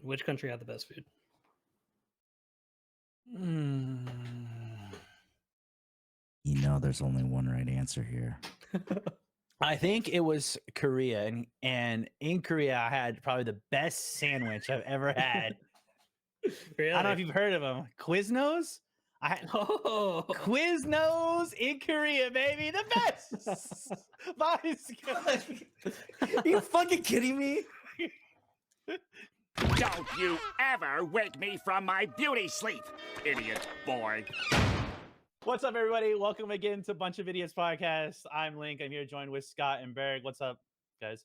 Which country had the best food? There's only one right answer here. I think it was Korea, and in Korea, I had probably the best sandwich I've ever had. Really? I don't know if you've heard of them, Quiznos. I had Quiznos in Korea, baby, the best. Are you fucking kidding me? Don't you ever wake me from my beauty sleep, idiot boy. What's up, everybody? Welcome again to Bunch of Idiots Podcast. I'm Link. I'm here joined with Scott and Berg. What's up, guys?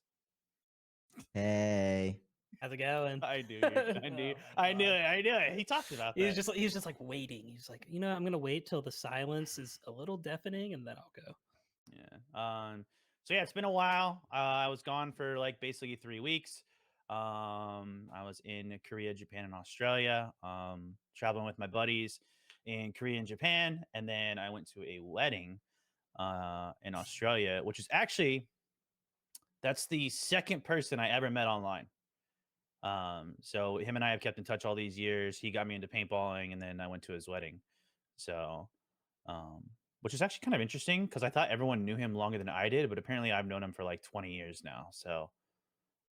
Hey. How's it going? I knew it. He talked about that. He's just like waiting. He's like, I'm gonna wait till the silence is a little deafening, and then I'll go. Yeah. So yeah, it's been a while. I was gone for like basically 3 weeks. I was in Korea, Japan, and Australia. Traveling with my buddies in Korea and Japan, and then I went to a wedding in Australia, which is actually that's the second person I ever met online. So him and I have kept in touch all these years. He got me into paintballing, and then I went to his wedding. So, which is actually kind of interesting because I thought everyone knew him longer than I did, but apparently I've known him for like 20 years now. So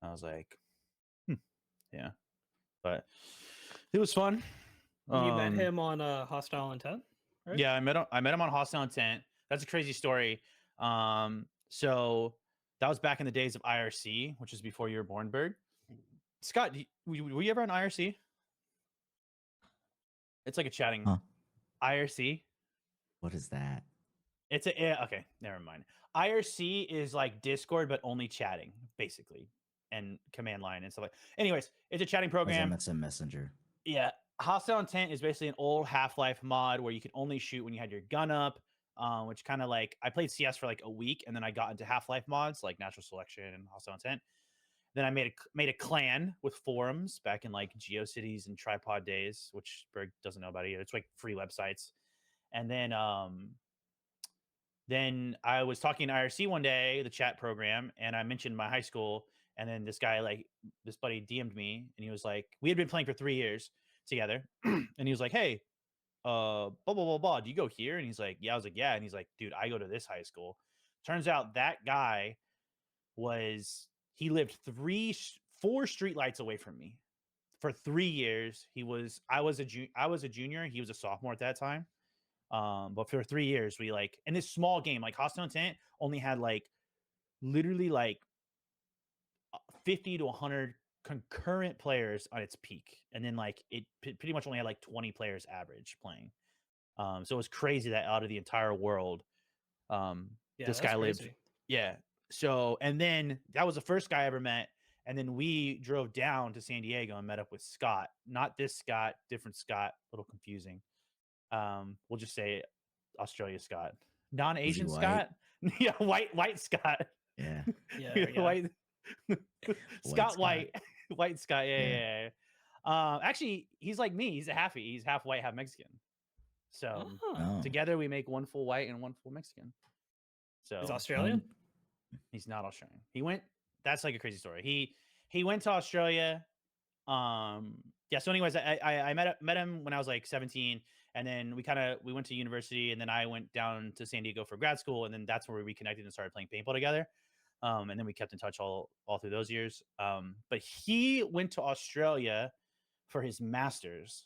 I was like, yeah, but it was fun. You met him on Hostile Intent, right? Yeah, I met him on Hostile Intent. That's a crazy story. So that was back in the days of IRC, which is before you were born, Berg. Scott, were you ever on IRC? It's like a chatting IRC. What is that? Okay, never mind. IRC is like Discord, but only chatting, basically, and command line and stuff like. Anyways, it's a chatting program. It's a messenger. Yeah, Hostile Intent is basically an old Half-Life mod where you could only shoot when you had your gun up. Which kind of like I played CS for like a week, and then I got into Half-Life mods like Natural Selection and Hostile Intent. Then I made a clan with forums back in like GeoCities and Tripod days, which Berg doesn't know about either. It's like free websites. And then I was talking to IRC one day, the chat program, and I mentioned my high school. And then this buddy DM'd me, and he was like, we had been playing for 3 years together. And he was like, hey, blah, blah, blah, blah. Do you go here? And he's like, yeah. I was like, yeah. And he's like, dude, I go to this high school. Turns out that guy he lived 4 streetlights away from me for 3 years. I was a junior. He was a sophomore at that time. But for 3 years, we like in this small game, like Hostile Intent only had like literally like 50 to 100 concurrent players on its peak. And then like it pretty much only had like 20 players average playing. So it was crazy that out of the entire world, this guy lived. Yeah. So, and then that was the first guy I ever met. And then we drove down to San Diego and met up with Scott. Not this Scott, different Scott. A little confusing. We'll just say Australia Scott. Non-Asian Scott? Yeah, white Scott. Yeah. White Scott White. White Scott. Yeah. Actually, he's like me. He's He's half white, half Mexican. So together we make one full white and one full Mexican. So he's Australian? He's not Australian. That's like a crazy story. He went to Australia. Yeah. So anyways, I met him when I was like 17, and then we went to university, and then I went down to San Diego for grad school, and then that's where we reconnected and started playing paintball together. And then we kept in touch all through those years. But he went to Australia for his master's,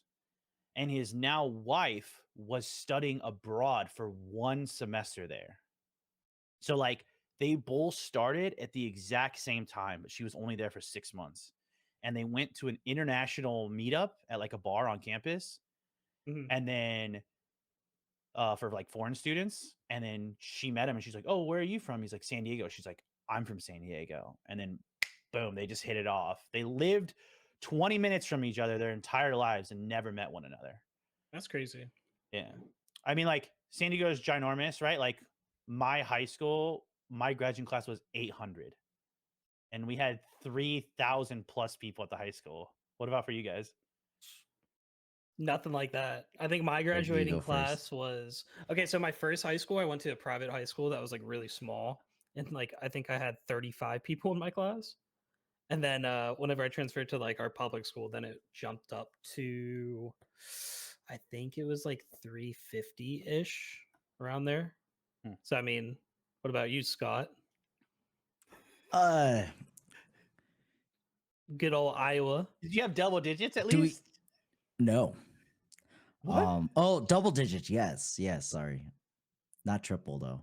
and his now wife was studying abroad for 1 semester there. So like they both started at the exact same time, but she was only there for 6 months. And they went to an international meetup at like a bar on campus. Mm-hmm. And then for like foreign students. And then she met him and she's like, oh, where are you from? He's like, San Diego. She's like, I'm from San Diego. And then boom, they just hit it off. They lived 20 minutes from each other their entire lives and never met one another. That's crazy. Yeah. I mean, like San Diego is ginormous, right? Like my high school, my graduating class was 800. And we had 3,000 plus people at the high school. What about for you guys? Nothing like that. I think my graduating class was okay. So my first high school, I went to a private high school that was like really small. And like, I think I had 35 people in my class. And then whenever I transferred to like our public school, then it jumped up to, I think it was like 350 ish around there. Hmm. So I mean, what about you, Scott? Uh, Good old Iowa. Did you have double digits at Do we- least? no. What? Oh, double digits. Yes. Sorry, not triple though.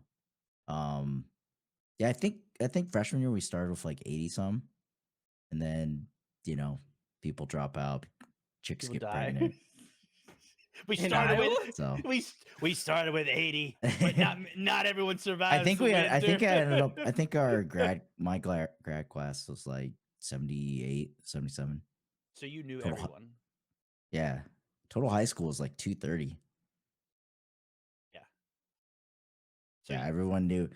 Yeah, I think freshman year we started with like 80 some, and then people drop out, chicks People get die. pregnant. we In started Iowa? with So we started with 80, but not everyone survived. I think the we had. I think I winter. ended up. I think my grad class was like 78, 77. So you knew Total- everyone. Yeah, total high school was like 230. So Yeah, everyone knew.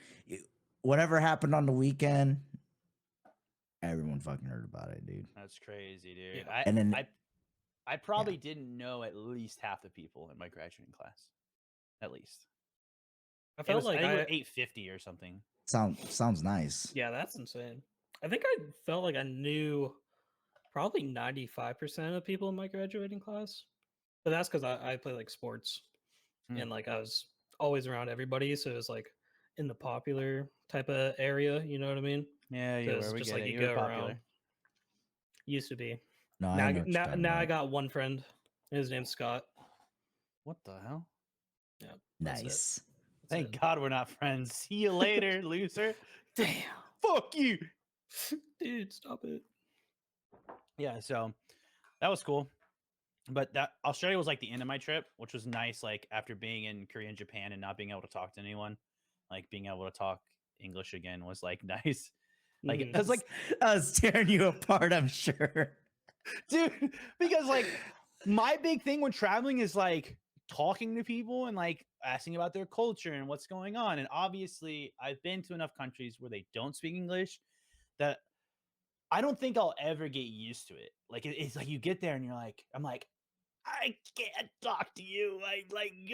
Whatever happened on the weekend, everyone fucking heard about it, dude. that's crazy, dude. Yeah. And then I probably didn't know at least half the people in my graduating class. At least. I It felt was, like I think it I, was 850 or something. sounds nice. yeah, that's insane. I think I felt like I knew probably 95% of people in my graduating class, but that's because I play like sports Hmm. and like I was always around everybody, so it was like in the popular type of area. You know what I mean? Yeah, So you it's were. We just get like it. you You were go popular. around. Used to be. No, Now, I know what you're talking now I about. got one friend. His name's Scott. What the hell? Yeah, that's it. Nice. That's Thank it. God we're not friends. See you later, loser. Damn, Fuck you. dude, stop it. Yeah, so that was cool. But that Australia was like the end of my trip, which was nice. Like after being in Korea and Japan and not being able to talk to anyone, like being able to talk English again was like nice. Like Mhm. I was like, I was tearing you apart, I'm sure. dude, because like my big thing when traveling is like talking to people and like asking about their culture and what's going on. And obviously, I've been to enough countries where they don't speak English that I don't think I'll ever get used to it. Like it's like you get there and you're like, I'm like, I can't talk to you.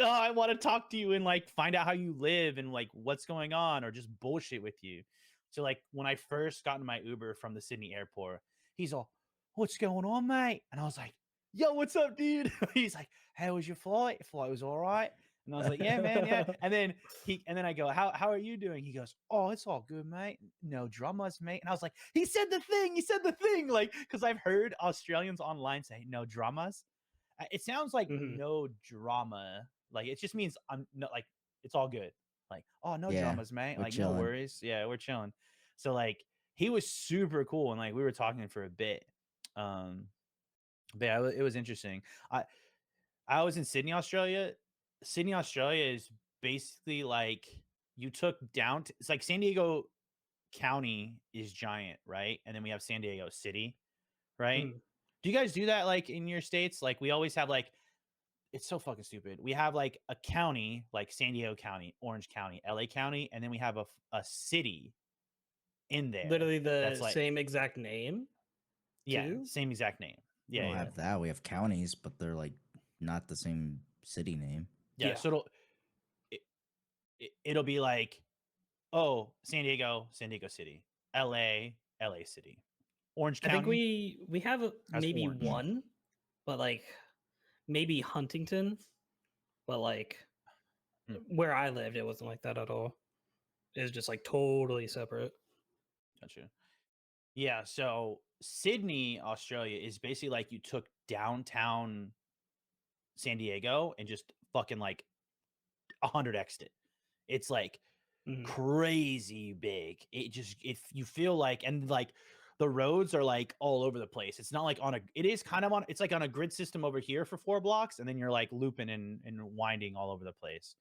Oh, I want to talk to you and like find out how you live and like what's going on or just bullshit with you. So like when I first got in my Uber from the Sydney airport, he's all, "What's going on, mate?" And I was like, "Yo, what's up, dude?" He's like, "How was your flight? Your flight was all right." And I was like, "Yeah, man, yeah." And then I go, "How are you doing?" He goes, "Oh, it's all good, mate. No dramas, mate." And I was like, "He said the thing. He said the thing." Like, because I've heard Australians online say no dramas. It sounds like Mhm. no drama. Like it just means I'm not like it's all good. Like, oh, no Yeah, dramas, mate. we're Like chilling. no worries. Yeah, we're chilling. So like he was super cool and like we were talking for a bit. But yeah, it was interesting. I was in Sydney, Australia. Sydney, Australia is basically like you took down. It's like San Diego County is giant, right? And then we have San Diego City, right? Mm. Do you guys do that like in your states? Like we always have like it's so fucking stupid. We have like a county like San Diego County, Orange County, LA County, and then we have a city in there. Literally the that's like same exact name. yeah, too? same exact name. We Yeah, don't yeah. have that. We have counties, but they're like not the same city name. Yeah, Yeah. so it'll be like, oh, San Diego City, LA City, Orange I County. think we have That's maybe orange. one, but like maybe Huntington, but like Hmm. where I lived, it wasn't like that at all. It was just like totally separate. Gotcha. Yeah, so Sydney, Australia is basically like you took downtown San Diego and just fucking like 100x'd it. It's like Mhm. crazy big. It just if you feel like and like the roads are like all over the place. It's not like on a it is kind of on it's like on a grid system over here for 4 blocks and then you're like looping and winding all over the place.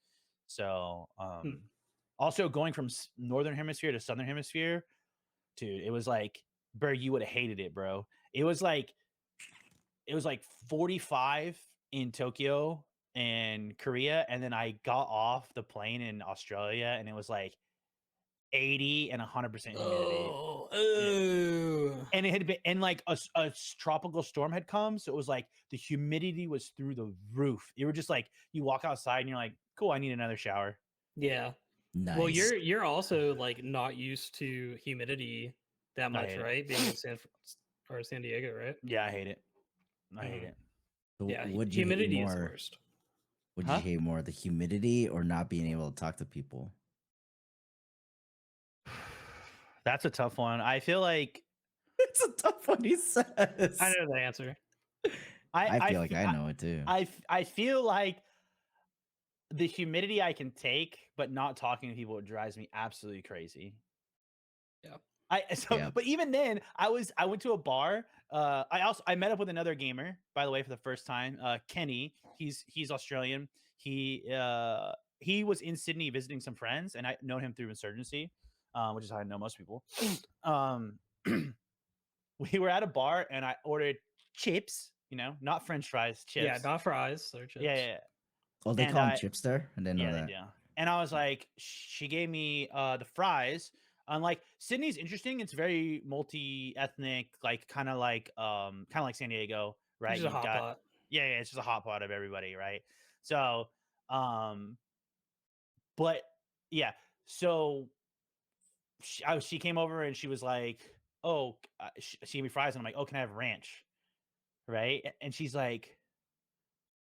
So also going from northern hemisphere to southern hemisphere, dude, it was like bro, you would have hated it, bro. It was like 45 in Tokyo and Korea, and then I got off the plane in Australia, and it was like 80 and 100% humidity. And it had been, and like a tropical storm had come, so it was like the humidity was through the roof. You were just like, you walk outside and you're like, cool, I need another shower. Yeah. Nice. Well, you're also like not used to humidity that I much, hate it. right? Being in San Diego, right? Yeah, I hate it. I hate Mhm. it. So Yeah, would you hate humidity is the more? worst. Would Huh? you hate more the humidity or not being able to talk to people? That's a tough one. I feel like It's a tough one, he says. I know the answer. I feel f- like I know it too. I feel like the humidity I can take, but not talking to people drives me absolutely crazy. Yeah. Yeah. But even then, I went to a bar. I met up with another gamer, by the way, for the first time. Kenny, he's Australian. He was in Sydney visiting some friends, and I know him through Insurgency, which is how I know most people. Um, we were at a bar, and I ordered chips. Not French fries, chips. Yeah, not fries or chips. Yeah. Oh, they And call them chips there? I didn't know Yeah, that. they do. And I was like, she gave me the fries. Like Sydney's interesting. It's very multi-ethnic, like kind of like San Diego, right? Just a hot pot. Yeah, it's just a hot pot of everybody, right? So, but yeah, so she came over and she was like, "Oh, she gave me fries," and I'm like, "Oh, can I have ranch?" Right? And she's like,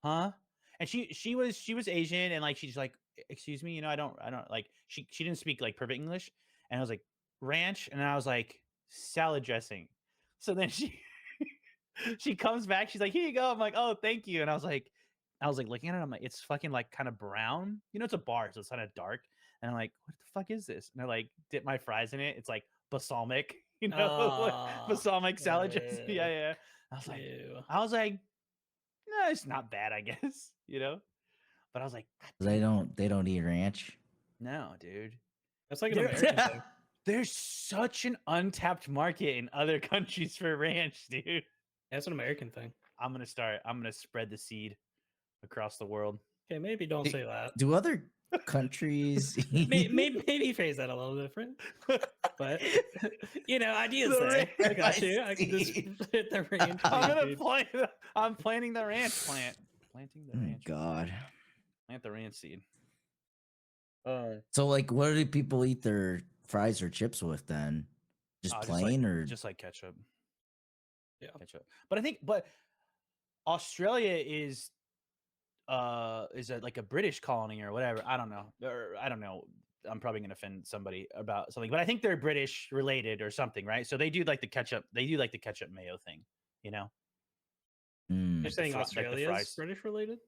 "Huh?" And she was Asian, and like she's like, "Excuse me, I don't like." She didn't speak like perfect English, and I was like, "Ranch," and I was like, "Salad dressing." So then she comes back, she's like, "Here you go." I'm like, "Oh, thank you." And I was like looking at it, I'm like, "It's fucking like kind of brown." It's a bar, so it's kind of dark. And I'm like, "What the fuck is this?" And I like dip my fries in it. It's like balsamic, Oh, balsamic salad dressing. Yeah. Ew. I was like, no, it's not bad, I guess, But I was like, "God They damn, don't eat ranch. no, dude." That's like an There- American thing. There's such an untapped market in other countries for ranch, dude. That's an American thing. I'm gonna spread the seed across the world. Okay, maybe don't say that. Do other countries Maybe phrase that a little different. But ideas there. I got you. I can just hit the range. I'm planting the ranch plant. Planting the Oh, ranch. God. Plant the ranch seed. So like what do people eat their fries or chips with then? Just plain or just like ketchup. Yeah. Ketchup. But Australia is like a British colony or whatever. I don't know. I don't know. I'm probably gonna offend somebody about something, but I think they're British related or something, right? So they do like the ketchup. They do like the ketchup mayo thing, Mm. You're saying like the Australia's fries. British related?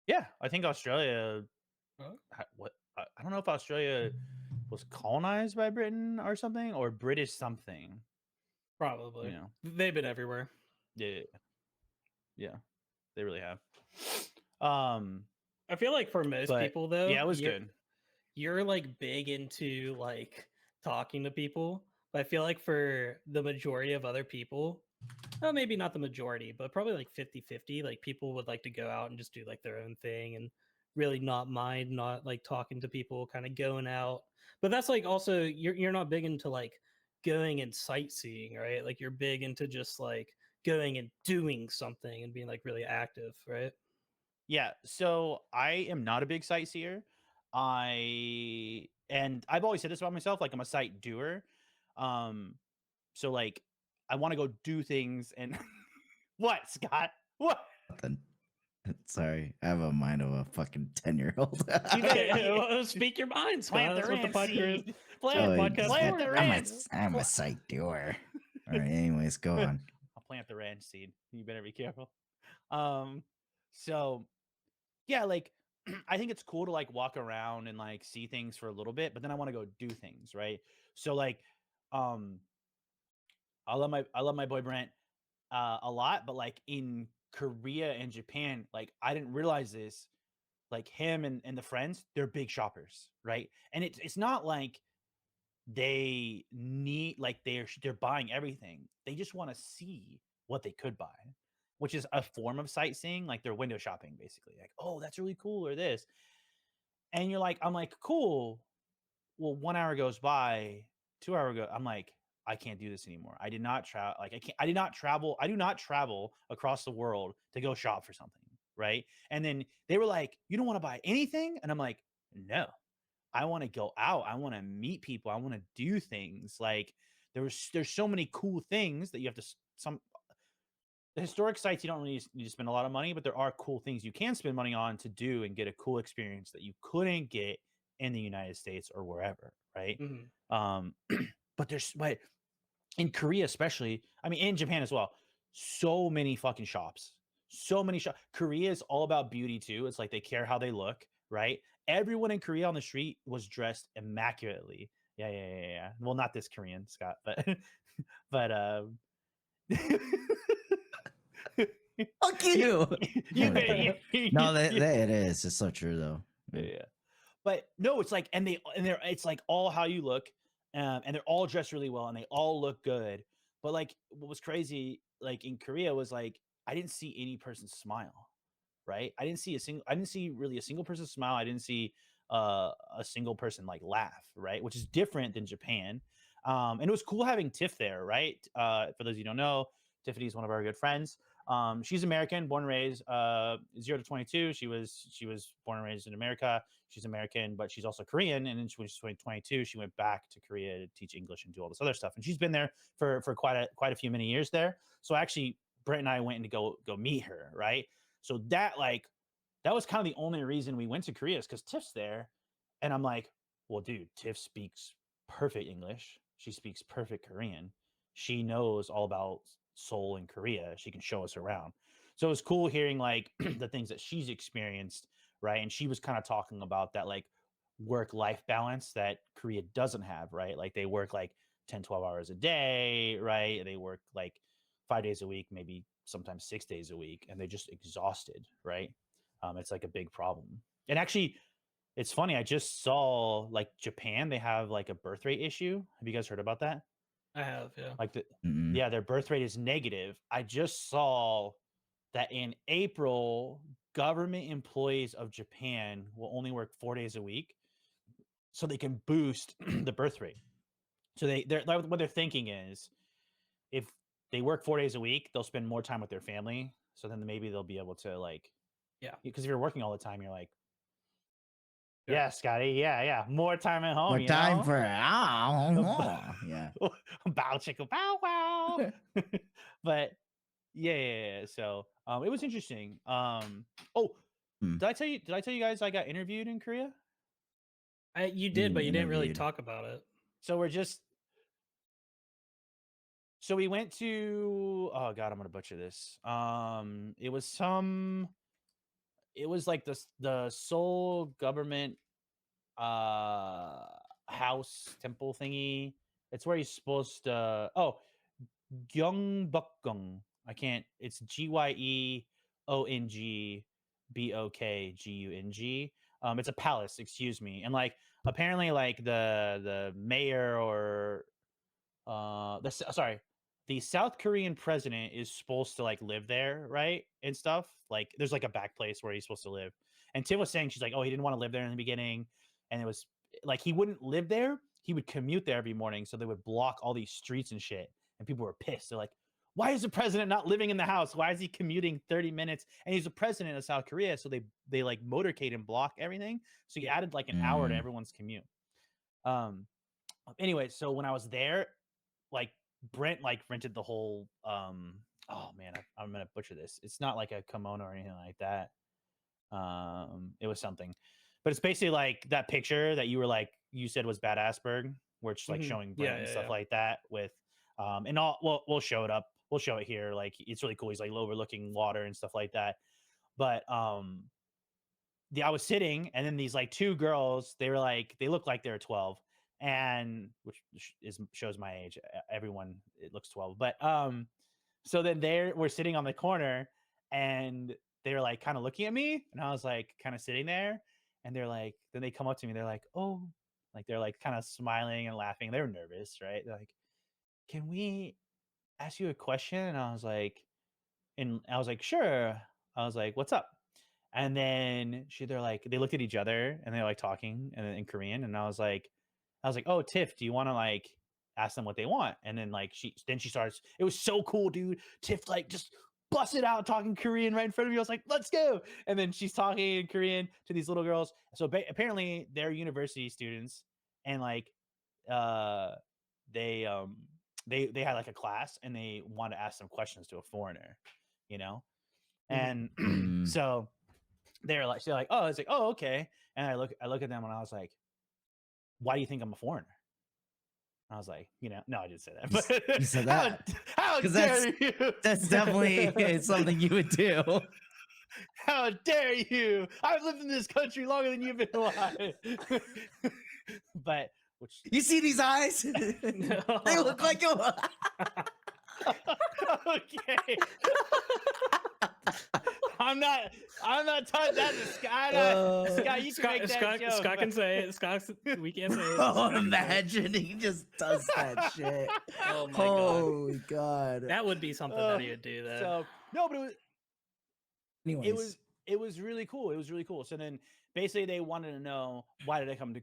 Yeah, I think Australia. Oh. What I don't know if Australia was colonized by Britain or something, or British something. Probably. They've been everywhere. Yeah, they really have. I feel like for most But, people though, yeah, it was good. You're like big into like talking to people, but I feel like for the majority of other people, well, maybe not the majority, but probably like 50-50, like people would like to go out and just do like their own thing and really not mind not like talking to people, kind of going out. But that's like also you're not big into like going and sightseeing, right? Like you're big into just like going and doing something and being like really active, right? Yeah, so I am not a big sightseer. And I've always said this about myself, like I'm a sight doer. So like I want to go do things and what, Scott? What? Nothing. Sorry, I have a mind of a fucking 10-year-old. Okay, well, speak your mind, Scott. Plant the That's what the ranch podcast. seed. Podcast the for. ranch. I'm a sight doer. All right, anyways, go on. I'll plant the ranch seed. You better be careful. So yeah, like I think it's cool to like walk around and like see things for a little bit, but then I want to go do things, right? So like I love my boy Brent a lot, but like in Korea and Japan, like I didn't realize this, like him and the friends, they're big shoppers, right? And it's not like they need like they're buying everything. They just want to see what they could buy, which is a form of sightseeing, like they're window shopping basically. Like, "Oh, that's really cool," or this. And I'm like, "Cool." Well, 1 hour goes by, 2 hour go. I'm like, I can't do this anymore. I did not travel. Like I did not travel. I do not travel across the world to go shop for something. Right. And then they were like, "You don't want to buy anything?" And I'm like, "No, I want to go out. I want to meet people. I want to do things." Like there's so many cool things that you have to some the historic sites you don't really need to spend a lot of money, but there are cool things you can spend money on to do and get a cool experience that you couldn't get in the United States or wherever, right? Mhm. But in Korea especially, I mean in Japan as well, so many fucking shops. So many shops. Korea is all about beauty too. It's like they care how they look, right? Everyone in Korea on the street was dressed immaculately. Yeah. Well, not this Korean, Scott, but but Fuck you. you, No, it is. It's so true though. yeah. But no, it's like, and they're it's like all how you look, and they're all dressed really well, and they all look good. But like, what was crazy, like in Korea, was like I didn't see any person smile, right? I didn't see really a single person smile. I didn't see a single person like laugh, right? Which is different than Japan. And it was cool having Tiff there, right? For those of you who don't know, Tiffany is one of our good friends. She's American, born and raised 0 to 22. She was born and raised in America. She's American, but she's also Korean. And then when she was 22, she went back to Korea to teach English and do all this other stuff. And she's been there for quite a few many years there. So actually, Brent and I went to go meet her, right? So that was kind of the only reason we went to Korea, is because Tiff's there. And I'm like, well, dude, Tiff speaks perfect English. She speaks perfect Korean. She knows all about Seoul and Korea. She can show us around. So it was cool hearing like the things that she's experienced, right? And she was kind of talking about that like work-life balance that Korea doesn't have, right? Like they work like 10, 12 hours a day, right? They work like 5 days a week, maybe sometimes 6 days a week, and they're just exhausted, right? It's like a big problem. And actually, it's funny. I just saw like Japan, they have like a birth rate issue. Have you guys heard about that? I have, yeah. Like Mm-mm. yeah, their birth rate is negative. I just saw that in April, government employees of Japan will only work 4 days a week, so they can boost the birth rate. So what they're thinking is, if they work 4 days a week, they'll spend more time with their family. So then maybe they'll be able to like, Yeah. because if you're working all the time, you're like, Sure. yeah, Scotty, yeah, more time at home. More you time know? for yeah. Bow chicka bow wow. But yeah. So it was interesting. Hmm. Did I tell you guys I got interviewed in Korea? You did, but you didn't really interviewed. talk about it. So we went to, oh god, I'm gonna butcher this. It was like the Seoul government house temple thingy. It's where you're supposed to Gyeongbokgung. It's GyeongBokgung. It's a palace, excuse me. And like apparently like the mayor or the South Korean president is supposed to like live there, right? And stuff. Like there's like a back place where he's supposed to live. And Tim was saying, she's like, oh, he didn't want to live there in the beginning. And it was like he wouldn't live there. He would commute there every morning. So they would block all these streets and shit. And people were pissed. They're like, why is the president not living in the house? Why is he commuting 30 minutes? And he's the president of South Korea. So they like motorcade and block everything. So he added like an hour to everyone's commute. Anyway, so when I was there, like Brent like rented the whole oh man, I'm gonna butcher this. It's not like a kimono or anything like that. It was something, but it's basically like that picture that you said was Badassberg, where it's like showing Brent and stuff like that with and we'll show it up. We'll show it here. Like it's really cool. He's like overlooking water and stuff like that. But I was sitting, and then these like two girls, they look like they're 12, and which shows my age. Everyone, it looks 12, but so then we're sitting on the corner, and they're like kind of looking at me, and I was like kind of sitting there, and they're like, then they come up to me, they're like, oh, like they're like kind of smiling and laughing. They're nervous, right? They're like, can we ask you a question? And I was like, sure. I was like, what's up? And then they looked at each other, and they're like talking in Korean. And I was like, oh, Tiff, do you want to like ask them what they want? And then like she starts, it was so cool, dude. Tiff like just busted out talking Korean right in front of me. I was like, let's go. And then she's talking in Korean to these little girls. So apparently they're university students, and like they they had like a class and they wanted to ask some questions to a foreigner, you know, Mhm. and so they're like, oh, it's like, oh, okay, and I look at them and I was like, why do you think I'm a foreigner? I was like, no, I didn't say that. You s- But you said how, that? how 'Cause dare you? That's definitely something you would do. How dare you? I've lived in this country longer than you've been alive. But which You see these eyes? They look like a. okay. I'm not telling that to Scott. Scott, you can make that Scott, joke. Scott can say it. Scott, we can't say it. Oh, Scott can say it. imagine he just does that shit. Oh my god, Holy god. that would be something that he would do. Though. So no, but Anyways, it was really cool. It was really cool. So then basically they wanted to know why did I come to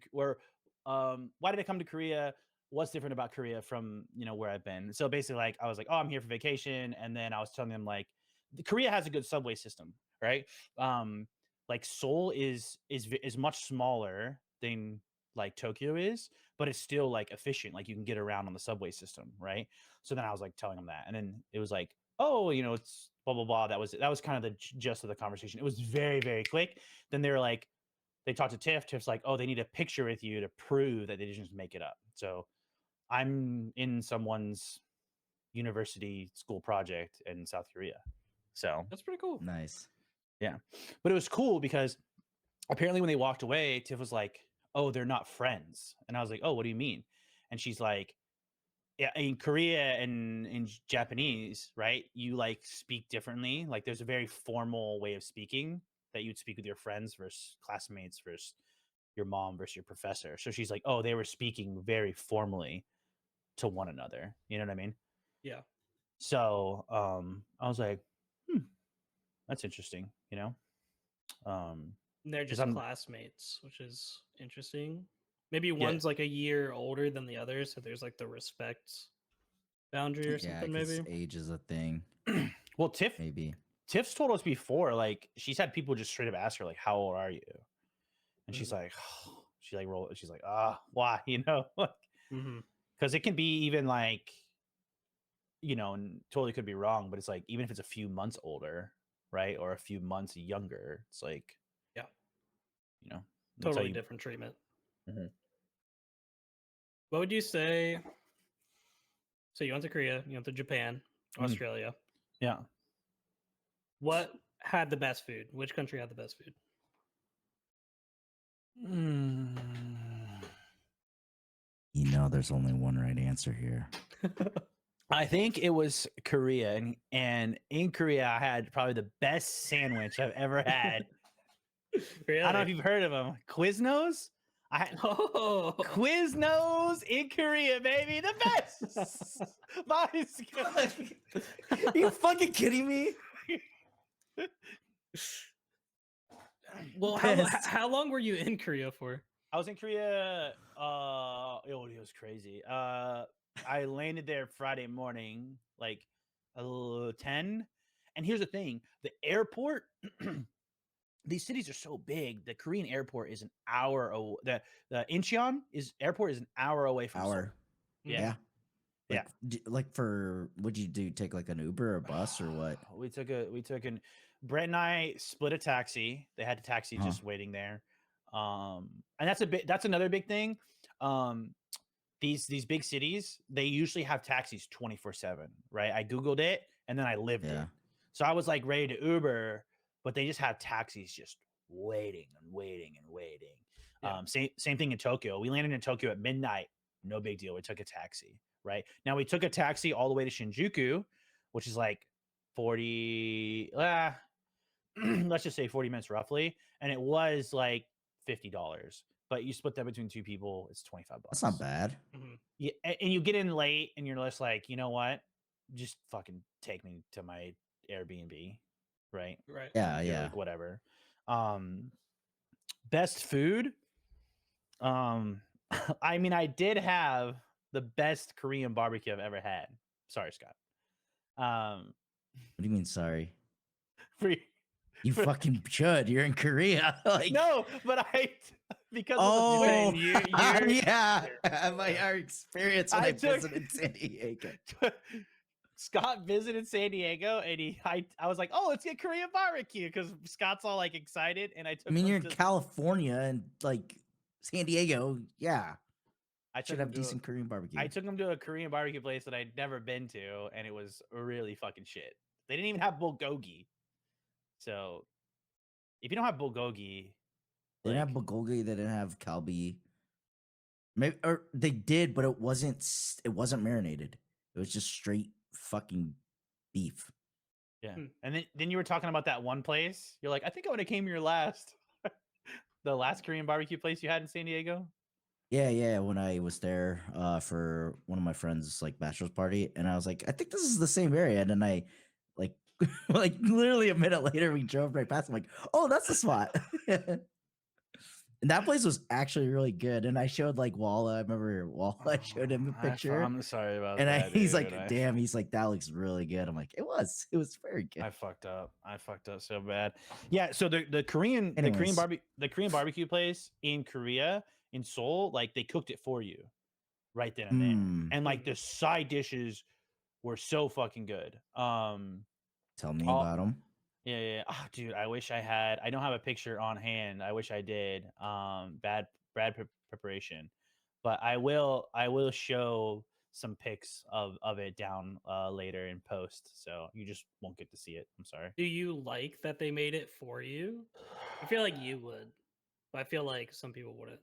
why did I come to Korea? What's different about Korea from where I've been? So basically, like I was like, oh, I'm here for vacation, and then I was telling them like Korea has a good subway system, right? Like Seoul is much smaller than like Tokyo is, but it's still like efficient. Like you can get around on the subway system, right? So then I was like telling them that, and then it was like, oh, it's blah blah blah. That was kind of the gist of the conversation. It was very very quick. Then they were like, they talked to Tiff. Tiff's like, oh, they need a picture with you to prove that they didn't just make it up. So I'm in someone's university school project in South Korea. So That's pretty cool. nice. yeah, but it was cool because apparently when they walked away, Tiff was like, oh, they're not friends. And I was like, oh, what do you mean? And she's like, yeah, in Korea and in Japanese, right? You like speak differently. Like there's a very formal way of speaking that you'd speak with your friends versus classmates versus your mom versus your professor. So she's like, oh, they were speaking very formally to one another. You know what I mean? Yeah, So I was like, that's interesting, Um and they're 'cause just I'm classmates, which is interesting. Maybe Yeah. one's like a year older than the other, so there's like the respect boundary or Yeah, something. 'cause Maybe. age is a thing. well, Maybe. Tiff's told us before, like she's had people just straight up ask her, like, how old are you? And she's like, she like roll. She's like, why? Mm-hmm. Because it can be even like, and totally could be wrong, but it's like even if it's a few months older, right, or a few months younger, it's like, Yeah. that's how Totally you- different treatment. Mhm. What would you say? So you went to Korea, you went to Japan, Mhm. Australia. Yeah. What had the best food? Which country had the best food? There's only one right answer here. I think it was Korea, and in Korea, I had probably the best sandwich I've ever had. Really? I don't know if you've heard of them. Quiznos? I had Oh, Quiznos in Korea, baby. The best. Are you fucking kidding me? well, Best. how long were you in Korea for? I was in Korea. It was crazy. I landed there Friday morning, like 10. And here's the thing: the airport. These cities are so big. The Korean airport is an hour away. The Incheon airport is an hour away from Seoul. Hour. Yeah. Yeah. Like for what'd you do? Take like an Uber or a bus or what? We took an Brett and I split a taxi. They had a taxi Huh. just waiting there. And that's another big thing. These big cities, they usually have taxis 24/7, right? I Googled it and then I lived it. Yeah. So I was like ready to Uber, but they just have taxis just waiting and waiting and waiting. Yeah. Same thing in Tokyo. We landed in Tokyo at midnight. No big deal. We took a taxi, right? Now we took a taxi all the way to Shinjuku, which is like 40, let's just say 40 minutes roughly. And it was like $50. But you split that between two people, it's $25. That's not bad. Mhm. Yeah, and you get in late and you're just like, you know what? Just fucking take me to my Airbnb, right? Right. Yeah, You're yeah. like, whatever. Best food. I mean, I did have the best Korean barbecue I've ever had. Sorry, Scott. What do you mean sorry? Free. You fucking should. You're in Korea. Like, No, but because oh, of the you're- yeah. you're- My our experience when I I took- visited San Diego. Scott visited San Diego, and I was like, oh, let's get Korean barbecue because Scott's all like excited, and I took. I mean, him you're in to- California and like San Diego. Yeah, I should took have him to a- decent Korean barbecue. I took him to a Korean barbecue place that I'd never been to, and it was really fucking shit. They didn't even have bulgogi. So, if you don't have bulgogi, They didn't have like, bulgogi. They didn't have kalbi. Maybe or they did, but it wasn't. It wasn't marinated. It was just straight fucking beef. yeah. Hmm. And then you were talking about that one place. You're like, I think I would have came here last. The last Korean barbecue place you had in San Diego. Yeah. When I was there for one of my friends' like bachelor's party, and I was like, I think this is the same area. And then I like like literally a minute later, we drove right past. I'm like, oh, that's the spot. And that place was actually really good. And I showed like Walla. I remember Walla. I showed him a picture, I'm sorry about and that. he's dude. like, damn. He's like, that looks really good. I'm like, it was very good. I fucked up. I fucked up so bad. Yeah. So the Korean Anyways. the Korean barbecue place in Korea in Seoul, like they cooked it for you right then and there, Mm, and like the side dishes were so fucking good. tell me all- about him. Yeah. Oh, dude, I wish I had. I don't have a picture on hand. I wish I did. Bad preparation, but I will. I will show some pics of it down later in post, so you just won't get to see it. I'm sorry. Do you like that they made it for you? I feel like you would, but I feel like some people wouldn't.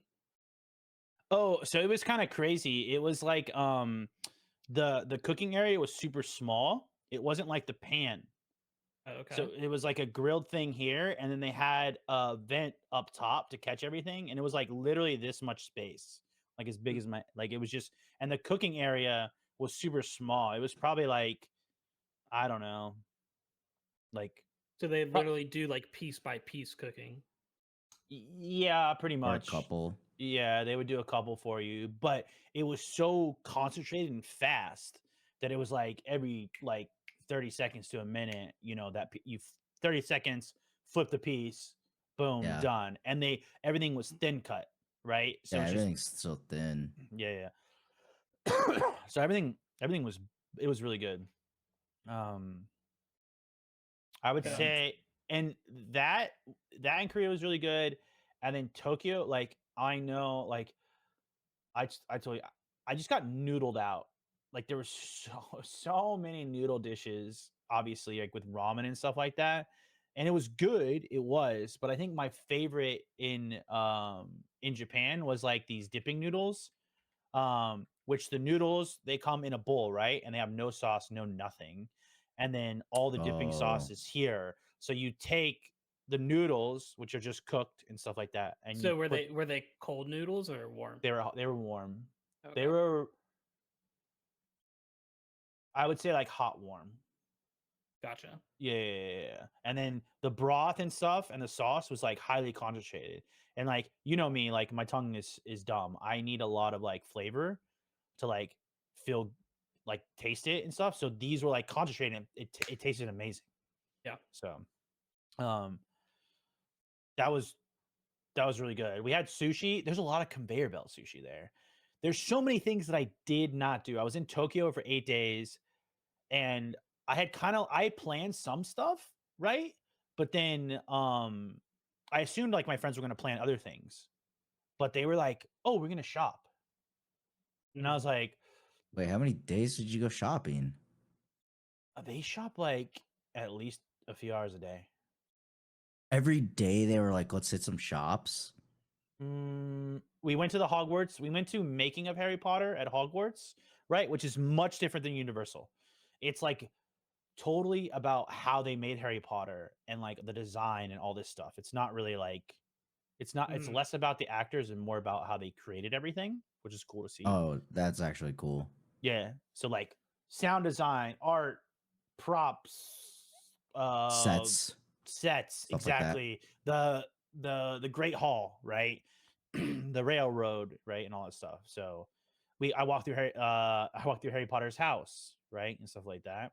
Oh, so it was kind of crazy. It was like the cooking area was super small. It wasn't like the pan. Oh, okay. So it was like a grilled thing here, and then they had a vent up top to catch everything, and it was like literally this much space, like as big as my like it was just, and the cooking area was super small. It was probably like, I don't know, like So they literally do like piece by piece cooking. yeah, pretty Or a much. couple. Yeah, they would do a couple for you, but it was so concentrated and fast that it was like every like 30 seconds to a minute, you know, that 30 seconds, flip the piece, boom, Yeah. done. And everything was thin cut, right? So Yeah, it's just, everything's so thin. yeah. So everything was, it was really good. I would Yeah. say, and that in Korea was really good. And then Tokyo, like I know, like I told you, I just got noodled out. Like there was so many noodle dishes, obviously, like with ramen and stuff like that. And it was good, it was, but I think my favorite in Japan was like these dipping noodles. Which the noodles, they come in a bowl, right? And they have no sauce, no nothing. And then all the dipping sauce Oh. is here. So you take the noodles, which are just cooked and stuff like that. And So you were put- they cold noodles or warm? they were warm. Okay. They were, I would say, like hot warm. Gotcha. Yeah. And then the broth and stuff and the sauce was like highly concentrated. And like, you know me, like my tongue is dumb. I need a lot of like flavor to like feel like taste it and stuff. So these were like concentrated. It tasted amazing. Yeah. So that was really good. We had sushi. There's a lot of conveyor belt sushi there. There's so many things that I did not do. I was in Tokyo for 8 days, and I planned some stuff, right? But then I assumed like my friends were going to plan other things. But they were like, "Oh, we're going to shop." And I was like, Wait, how many days did you go shopping? they shop like at least a few hours a day. Every day they were like, let's hit some shops. We went to the Hogwarts. We went to Making of Harry Potter at Hogwarts, right? Which is much different than Universal. It's like totally about how they made Harry Potter and like the design and all this stuff. It's not really like, it's less about the actors and more about how they created everything, which is cool to see. Oh, that's actually cool. Yeah. So like sound design, art, props, Sets. sets, Stuff like that. exactly. The Great Hall, right? The railroad, right, and all that stuff. So I walked through Harry Potter's house, right, and stuff like that.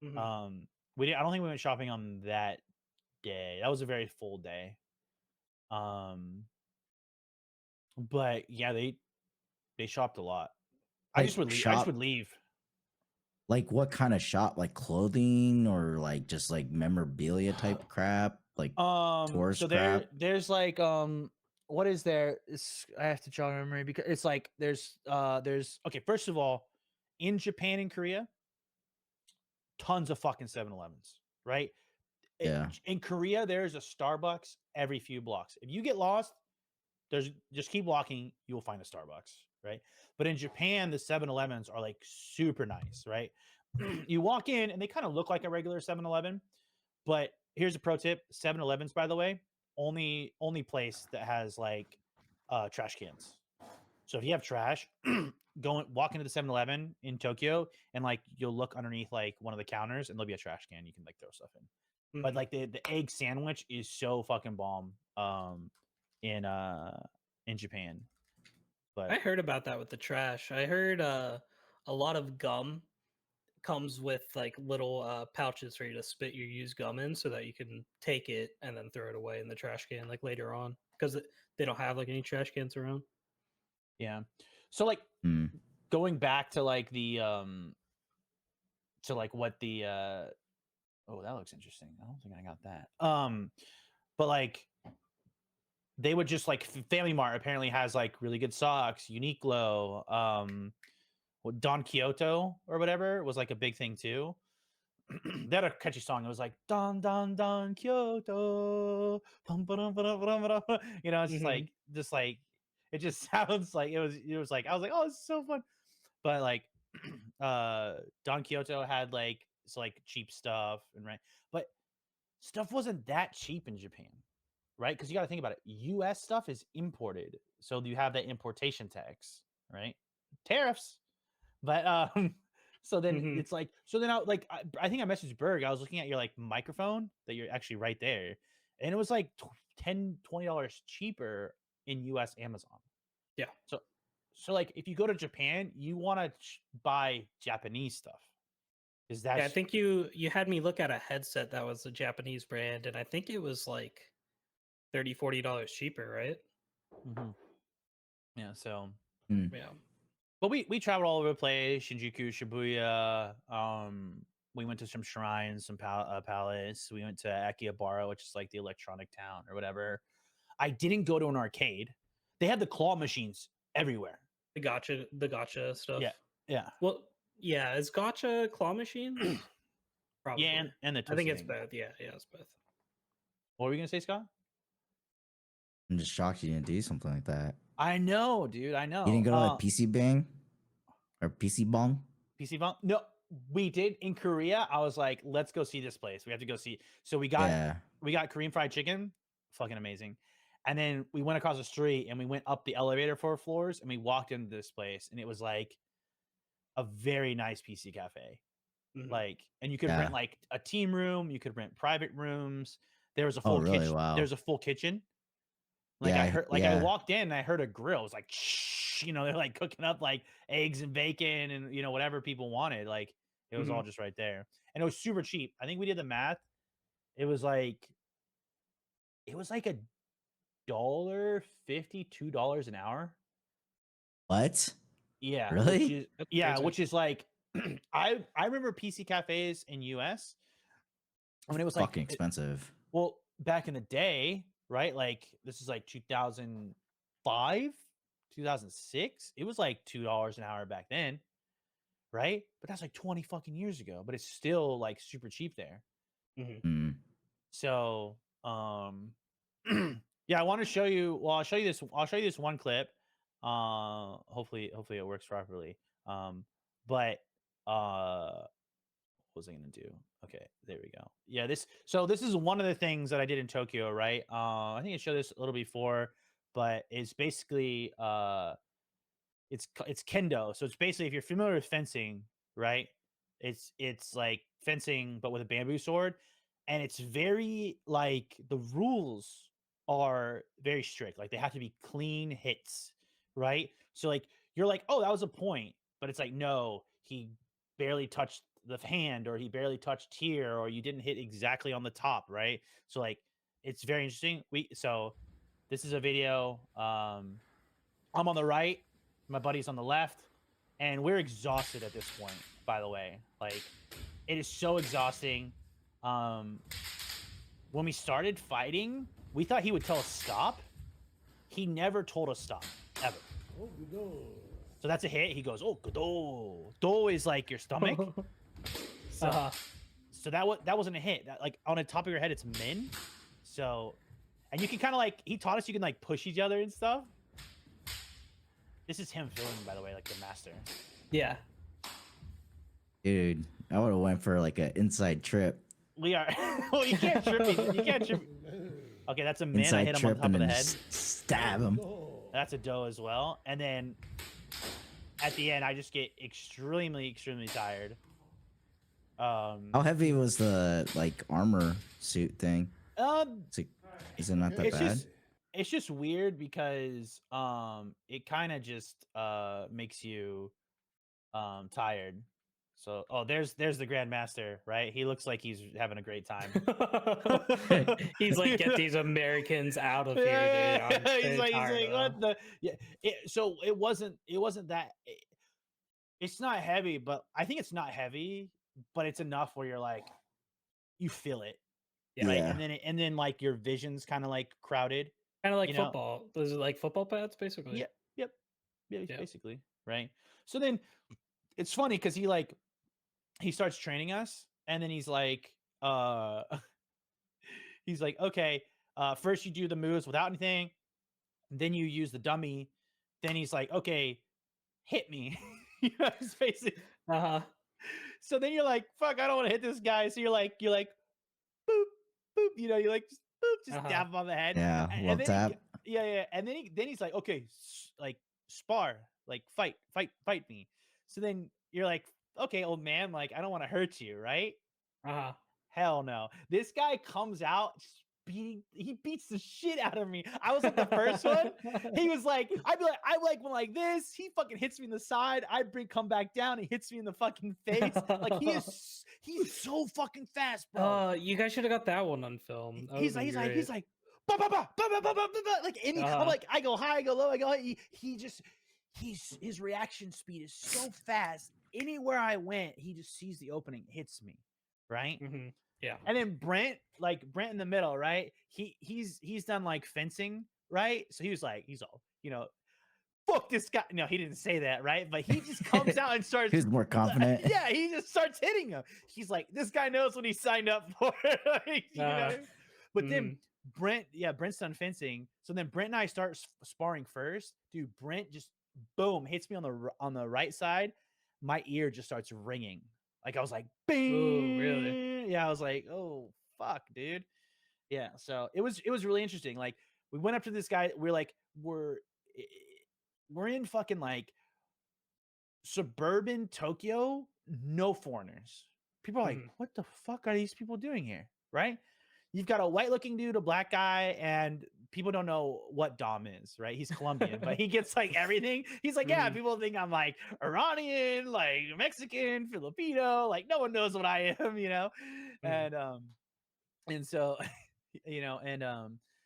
Mhm. I don't think we went shopping on that day. That was a very full day. But yeah, they shopped a lot. I Like just would leave. I just shop, would leave. like what kind of shop? Like clothing or like just like memorabilia type crap? Like tourist So crap? there's like what is there? I have to jog my memory because it's like there's okay, first of all, in Japan and Korea, tons of fucking 7-Elevens, right? Yeah. In Korea, there's a Starbucks every few blocks. If you get lost, there's just keep walking, you will find a Starbucks, right? But in Japan, the 7-Elevens are like super nice, right? You walk in and they kind of look like a regular 7-Eleven, but here's a pro tip: 7-Elevens, by the way, only place that has like trash cans. So if you have trash, walk into the 7-Eleven in Tokyo and like you'll look underneath like one of the counters and there'll be a trash can you can like throw stuff in. But Mhm. like the egg sandwich is so fucking bomb in Japan. I But heard about that with the trash. I heard a lot of gum comes with like little pouches for you to spit your used gum in so that you can take it and then throw it away in the trash can like later on because they don't have like any trash cans around. yeah. So like Hmm. going back to like the to like what the oh, that looks interesting. I don't think I got that. But like they would just like Family Mart apparently has like really good socks, Uniqlo, Don Quixote or whatever was like a big thing too. They had a catchy song. It was like Don Kyoto. You know, it's Mhm. just like it just sounds like it was like I was like, oh, this is so fun. But like Don Kyoto had like cheap stuff and right. But stuff wasn't that cheap in Japan, right? Because you got to think about it. US stuff is imported. So you have that importation tax, right? Tariffs. But so then Mhm. it's like so then I think I messaged Berg. I was looking at your like microphone that you're actually right there, and it was like $10-$20 cheaper in US Amazon. Yeah. So like if you go to Japan, you want to buy Japanese stuff. Is Yeah, I that's think you had me look at a headset that was a Japanese brand and I think it was like $30-$40 cheaper, right? Mhm. Yeah, so Hmm. Yeah. but we traveled all over the place, Shinjuku, Shibuya. We went to some shrines, some palace. We went to Akihabara, which is like the electronic town or whatever. I didn't go to an arcade. They had the claw machines everywhere. The gotcha stuff. Yeah, yeah, Well, yeah, is gotcha claw machines? yeah, Probably. and the I think twisty it's thing. both. Yeah, it's both. What were you gonna say, Scott? I'm just shocked you didn't do something like that. I know, dude. I You didn't know. go to like PC Bang or PC Bong? PC Bump. No, we did in Korea. I was like, let's go see this place. We have to go see. So Yeah. we got Korean fried chicken, fucking amazing. And then we went across the street and we went up the elevator 4 floors and we walked into this place and it was like a very nice PC cafe. Mhm. Like, and you could Yeah. rent like a team room, you could rent private rooms. There was a Oh, full really? kitchen. Wow. There's a full kitchen. Like Yeah. I heard, like I Yeah. walked in and I heard a grill. It was like, shh, you know, they're like cooking up like eggs and bacon and whatever people wanted. Like it was all Mhm. just right there, and it was super cheap. I think we did the math. It was like a $1.50, $2 an hour. What? Yeah, Really? That's crazy. which is like I remember PC cafes in US when it was like Fucking expensive. well back in the day, right? Like this is like 2005, 2006. It was like $2 an hour back then, right? But that's like 20 fucking years ago. But it's still like super cheap there. Mhm. Hmm. So yeah, I want to show you. Well, I'll show you this. I'll show you this one clip. Hopefully it works properly. But what was I gonna do? Okay, there we go. Yeah, this is one of the things that I did in Tokyo, right? I think I showed this a little before, but it's basically it's kendo. So it's basically if you're familiar with fencing, right? It's like fencing but with a bamboo sword, and it's very like the rules are very strict. Like they have to be clean hits, right? So like you're like, oh, that was a point, but it's like no, he barely touched the hand, or he barely touched here, or you didn't hit exactly on the top, right? So like it's very interesting. So this is a video. I'm on the right, my buddy's on the left, and we're exhausted at this point, by the way. Like it is so exhausting. When we started fighting, we thought he would tell us stop. He never told us stop, ever. So that's a hit. He goes, oh, do. Do is like your stomach. So, so that wasn't a hit. That, like on the top of your head, it's min. So, and you can kind of like, he taught us you can like push each other and stuff. This is him filming, by the way, like the master. Yeah. Dude, I would have went for like an inside trip. We are. Well, you can't trip me. You can't trip. Okay, that's a min. I Inside hit him on trip top and of the then head. stab him. That's a doe as well. And then at the end, I just get extremely tired. How heavy was the like armor suit thing? Is it not that bad? It's just weird because it kind of just makes you tired. So there's the Grandmaster, right? He looks like he's having a great time. He's like, get these Americans out of here, dude. He's like what the so it wasn't that it's not heavy, but I think it's not heavy, but it's enough where you're like you feel it. Yeah. Right? And then like your vision's kind of like crowded. Kind of like football. Those are like football pads, basically. Yeah, basically, right? So then it's funny because he starts training us, and then he's like, okay, first you do the moves without anything, then you use the dummy, then he's like, okay, hit me. It's basically. So then you're like, fuck, I don't want to hit this guy. So you're like, boop, boop, you like just boop, just tap him on the head. Yeah, and then tap. Yeah. And then he's like, okay, like spar, like fight me. So then you're like, okay, old man, like I don't want to hurt you, right? Hell no. This guy comes out he beats the shit out of me. I was like the first one. He was like, I like one like this. He fucking hits me in the side. Come back down. He hits me in the fucking face. Like he's so fucking fast, bro. You guys should have got that one on film. He's like, bah, bah, bah, bah, bah, bah, bah, bah, like I'm like, I go high, I go low, I go high. His reaction speed is so fast. Anywhere I went, he just sees the opening, hits me, right? Mm-hmm. Yeah. And then Brent in the middle, right? He's done like fencing, right? So he's all, fuck this guy. No, he didn't say that, right? But he just comes out and starts. He's more confident. Yeah, he just starts hitting him. He's like, this guy knows what he signed up for. But then Brent's done fencing. So then Brent and I start sparring first. Dude, Brent just boom hits me on the right side. My ear just starts ringing. Like I was like, bing. Oh, really? Yeah, I was like, oh fuck, dude. Yeah, so it was really interesting. Like we went up to this guy. We're in fucking like suburban Tokyo. No foreigners. People are like, what the fuck are these people doing here? Right? You've got a white looking dude, a black guy, and people don't know what Dom is, right? He's Colombian, but he gets like everything. He's like, yeah, people think I'm like Iranian, like Mexican, Filipino, like no one knows what I am, And so,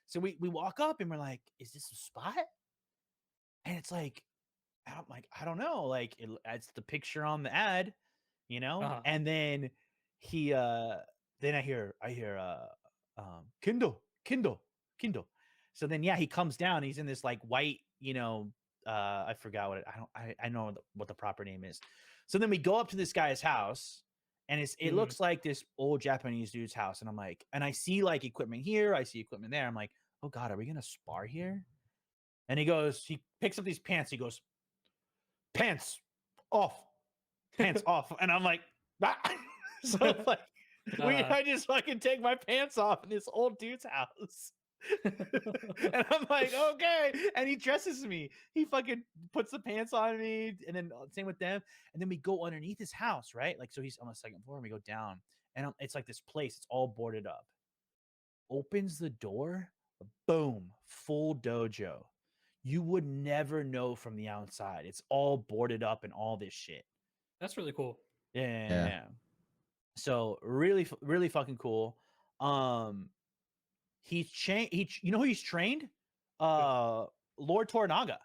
so we walk up and we're like, is this a spot? And it's like, I don't know. Like it's the picture on the ad, and then then I hear Kindle. So then, he comes down. He's in this like white, I forgot I know what the proper name is. So then we go up to this guy's house, and it looks like this old Japanese dude's house. And I'm like, and I see like equipment here. I see equipment there. I'm like, oh God, are we going to spar here? And he picks up these pants. He goes, pants off. And I'm like, ah. So it's like, I just fucking take my pants off in this old dude's house. And I'm like, okay. And he dresses me. He fucking puts the pants on me. And then same with them. And then we go underneath his house, right? Like, so he's on the second floor and we go down. And it's like this place. It's all boarded up. Opens the door. Boom. Full dojo. You would never know from the outside. It's all boarded up and all this shit. That's really cool. Yeah. So really fucking cool. He's you know who he's trained? Lord Toranaga.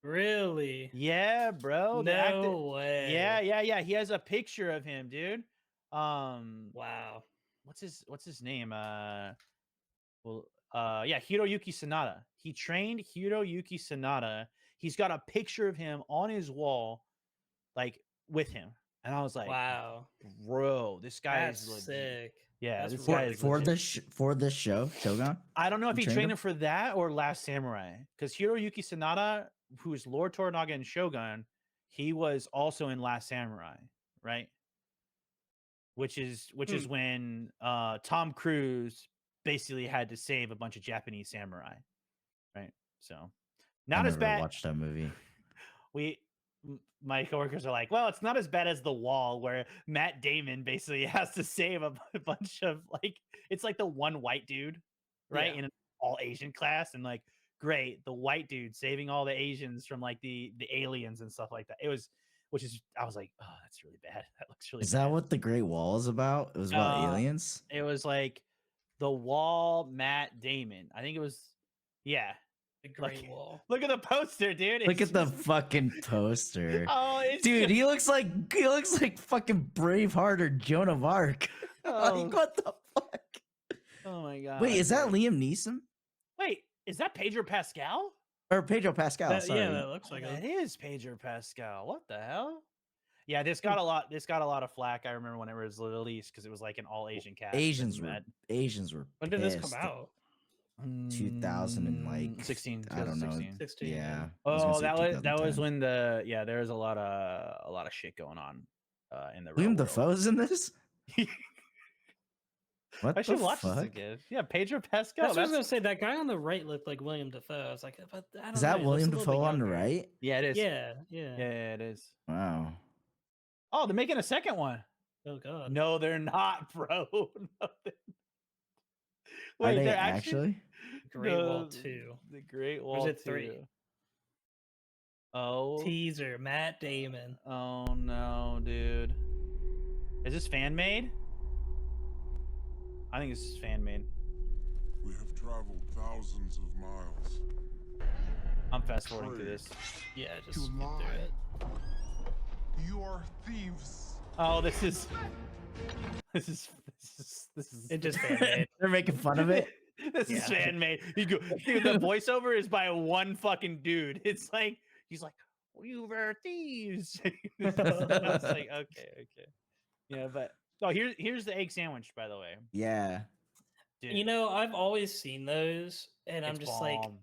Really? Yeah, bro. The actor. No way. Yeah. He has a picture of him, dude. Wow. What's his name? Yeah, Hiroyuki Sanada. He trained Hiroyuki Sanada. He's got a picture of him on his wall, like with him. And I was like, Wow. bro, this guy That's is legit. sick. Yeah, That's this For, guy is for legit. this for this show, Shogun. I don't know if You he trained trained him? him for that or Last Samurai. Because Hiroyuki Sanada, who is Lord Toranaga in Shogun, he was also in Last Samurai, right? Which is when Tom Cruise basically had to save a bunch of Japanese samurai, right? So I not as never bad. watched that movie. My coworkers are like, well, it's not as bad as The Wall, where Matt Damon basically has to save a bunch of like, it's like the one white dude, right, Yeah. in an all Asian class, and like, great, the white dude saving all the Asians from like the aliens and stuff like that. It was, I was like, oh, that's really bad. That looks really. Is bad. that what the Great Wall is about? It was about aliens. It was like The Wall, Matt Damon. I think it was, yeah. The Great Wall. Look at the poster, dude. Look It's at the just- fucking poster. Oh, it's Dude, just- he looks like fucking Braveheart or Joan of Arc. Oh. Like, what the fuck? Oh my god. Wait, is that dude. Liam Neeson Wait, is that Pedro Pascal? or Pedro Pascal? That- sorry. yeah, that looks like That it. is Pedro Pascal. What the hell? Yeah, this got a lot of flack. I remember when it was released because it was like an all Asian cast. Asians and were that- Asians were. When did this come pissed. out? 2000 and like 16. I don't know. 2016. 16. Yeah. I was Oh, gonna say that was 2010. when there was a lot of shit going on in the real William world. Dafoe's in this. What I should the watch fuck? this again. Yeah, Pedro Pascal. That's what I was gonna say. That guy on the right looked like William Dafoe. I was like, but I don't Is know, that he looks William a little bit Dafoe on the younger. right? Yeah, it is. Yeah. Yeah, it is. Wow. Oh, they're making a second one. Oh god. No, they're not, bro. No, they're... Are they they're actually? Great Wall No, 2. The Great Or Wall is it 3? 2. Oh. Teaser. Matt Damon. Oh no, dude. Is this fan made? I think this is fan made. We have traveled thousands of miles. I'm fast forwarding through this. Yeah, just You skip through lie. it. You are thieves. Oh, this is It just fan made. They're making fun of it. This is Yeah. fan made. You go, dude, the voiceover is by one fucking dude. It's like he's like, "We were thieves." It's like, okay. Yeah, but here's the egg sandwich, by the way. Yeah. Dude, You know, I've always seen those, and I'm it's just like, bomb.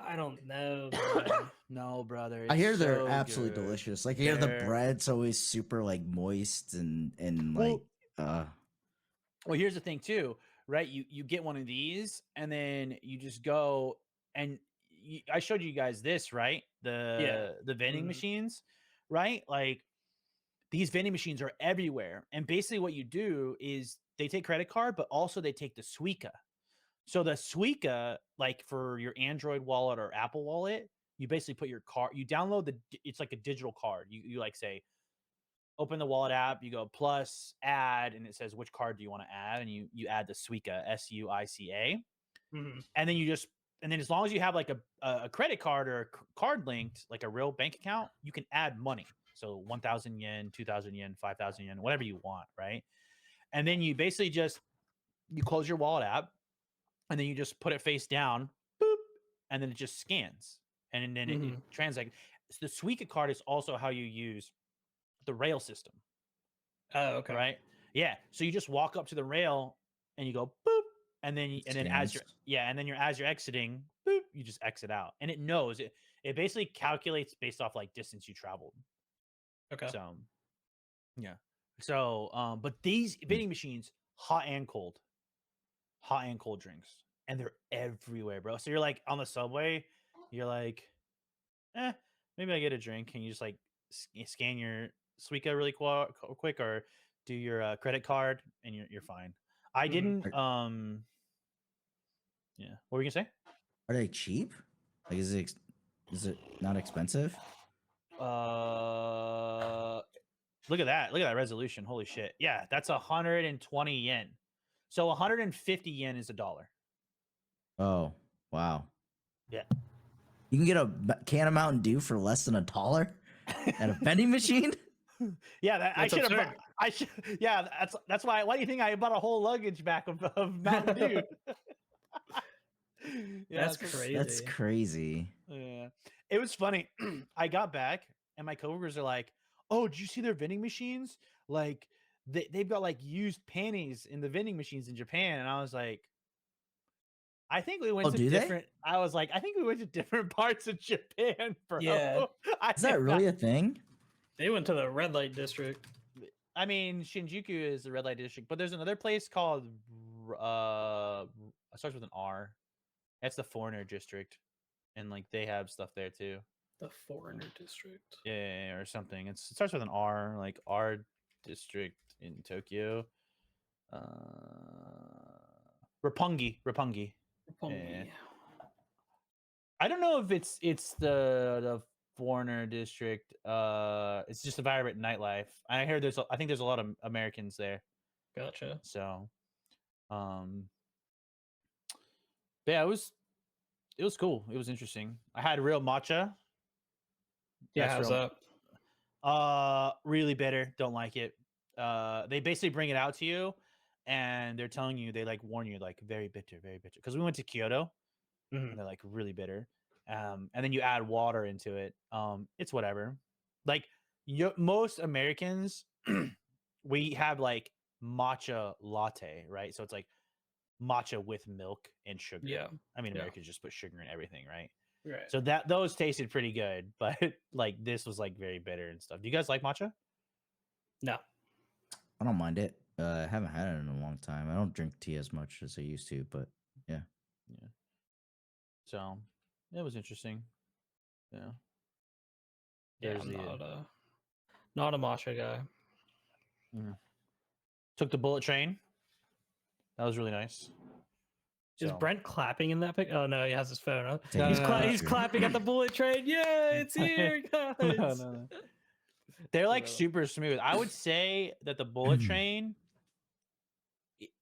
I don't know. man. No, brother. I hear it's they're so absolutely good. delicious. Like I hear the They're- bread's always super like moist and Well- like Well, here's the thing too, right? You get one of these, and then you just go and I showed you guys this, right? The vending Mhm. machines, right? Like these vending machines are everywhere, and basically what you do is they take credit card, but also they take the Suica. So the Suica, like for your Android wallet or Apple wallet, you basically put your card. You download it's like a digital card. You like say, open the wallet app, you go plus add, and it says which card do you want to add, and you add the Suica, SUICA, Mhm. and then as long as you have like a credit card or a card linked, like a real bank account, you can add money. So 1,000 yen, 2,000 yen, 5,000 yen, whatever you want, right? And then you basically you close your wallet app, and then you just put it face down, boop, and then it just scans, and then it translates. So the Suica card is also how you use the rail system. Oh, okay. Right? Yeah. So you just walk up to the rail and you go boop, and then as scans. you're exiting, boop, you just exit out, and it knows it. It basically calculates based off like distance you traveled. Okay. So, yeah. So, but these vending machines, hot and cold drinks, and they're everywhere, bro. So you're like on the subway, you're like, maybe I get a drink, and you just like scan your Suica really quick, or do your credit card, and you're fine. I Mhm. didn't. Yeah. What were you gonna say? are they cheap? Like is it not expensive? Look at that. Look at that resolution. Holy shit. Yeah, that's 120 yen. So 150 yen is $1. Oh, wow. Yeah. You can get a can of Mountain Dew for less than $1 at a vending machine. Yeah, that, I That's should have. absurd. I should. Yeah, that's why. Why do you think I bought a whole luggage back of Mountain Dew? Yeah, That's it's- crazy. That's crazy. Yeah, it was funny. I got back and my coworkers are like, "Oh, did you see their vending machines? Like, they've got like used panties in the vending machines in Japan." And I was like, "I think we went Oh, to do they? different." I was like, "I think we went to different parts of Japan, bro." Yeah. Is that really a thing? They went to the red light district. I mean, Shinjuku is the red light district, but there's another place called it starts with an R. That's the foreigner district, and like they have stuff there too. The foreigner district. Yeah, or something. It starts with an R, like R district in Tokyo. Roppongi. Roppongi. I don't know if it's the foreigner district. It's just a vibrant nightlife. I heard I think there's a lot of Americans there. Gotcha. So, but yeah, it was cool. It was interesting. I had real matcha. Yeah, That's how's real. that? Really bitter. Don't like it. They basically bring it out to you, and they're telling you, they like warn you, like very bitter, very bitter. Because we went to Kyoto, Mhm. and they're like really bitter. And then you add water into it. It's whatever. Like most Americans, we have like matcha latte, right? So it's like matcha with milk and sugar. Yeah. I mean, Yeah. Americans just put sugar in everything, right? Right. So those tasted pretty good, but like this was like very bitter and stuff. Do you guys like matcha? No. I don't mind it. I haven't had it in a long time. I don't drink tea as much as I used to, but yeah. Yeah. So it was interesting. Yeah. Yeah, There's I'm the, not a matcha guy. took the bullet train. That was really nice. Is So- Brent clapping in that pic? Oh no, he has his phone up. Taking He's, a he's picture. clapping at the bullet train. Yeah, it's here, guys. No. They're like No. super smooth. I would say that the bullet train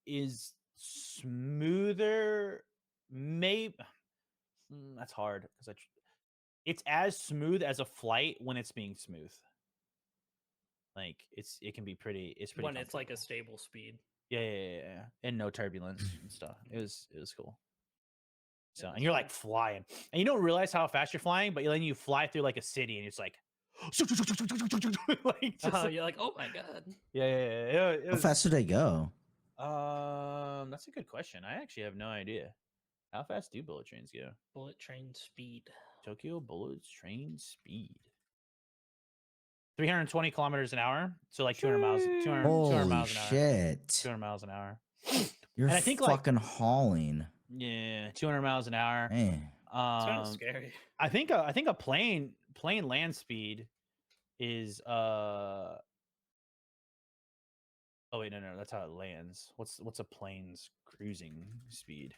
is smoother. Maybe that's hard because it's as smooth as a flight when it's being smooth. Like it can be pretty. It's pretty When it's like a comfortable. stable speed. Yeah, and no turbulence and stuff. It was cool. So Yeah, and you're that's like flying, and you don't realize how fast you're flying, but then you fly through like a city, and it's like, like just, You're like, oh my god. yeah. It How was, fast do they go? that's a good question. I actually have no idea. How fast do bullet trains go? Bullet train speed. Tokyo bullet train speed. 320 kilometers an hour. So like 200 miles. 200 Holy miles an hour. shit! 200 miles an hour. You're And I think, like- fucking hauling. Yeah, 200 miles an hour. Man. It's kind of scary. I think a plane land speed is oh wait, no, that's how it lands. What's a plane's cruising speed?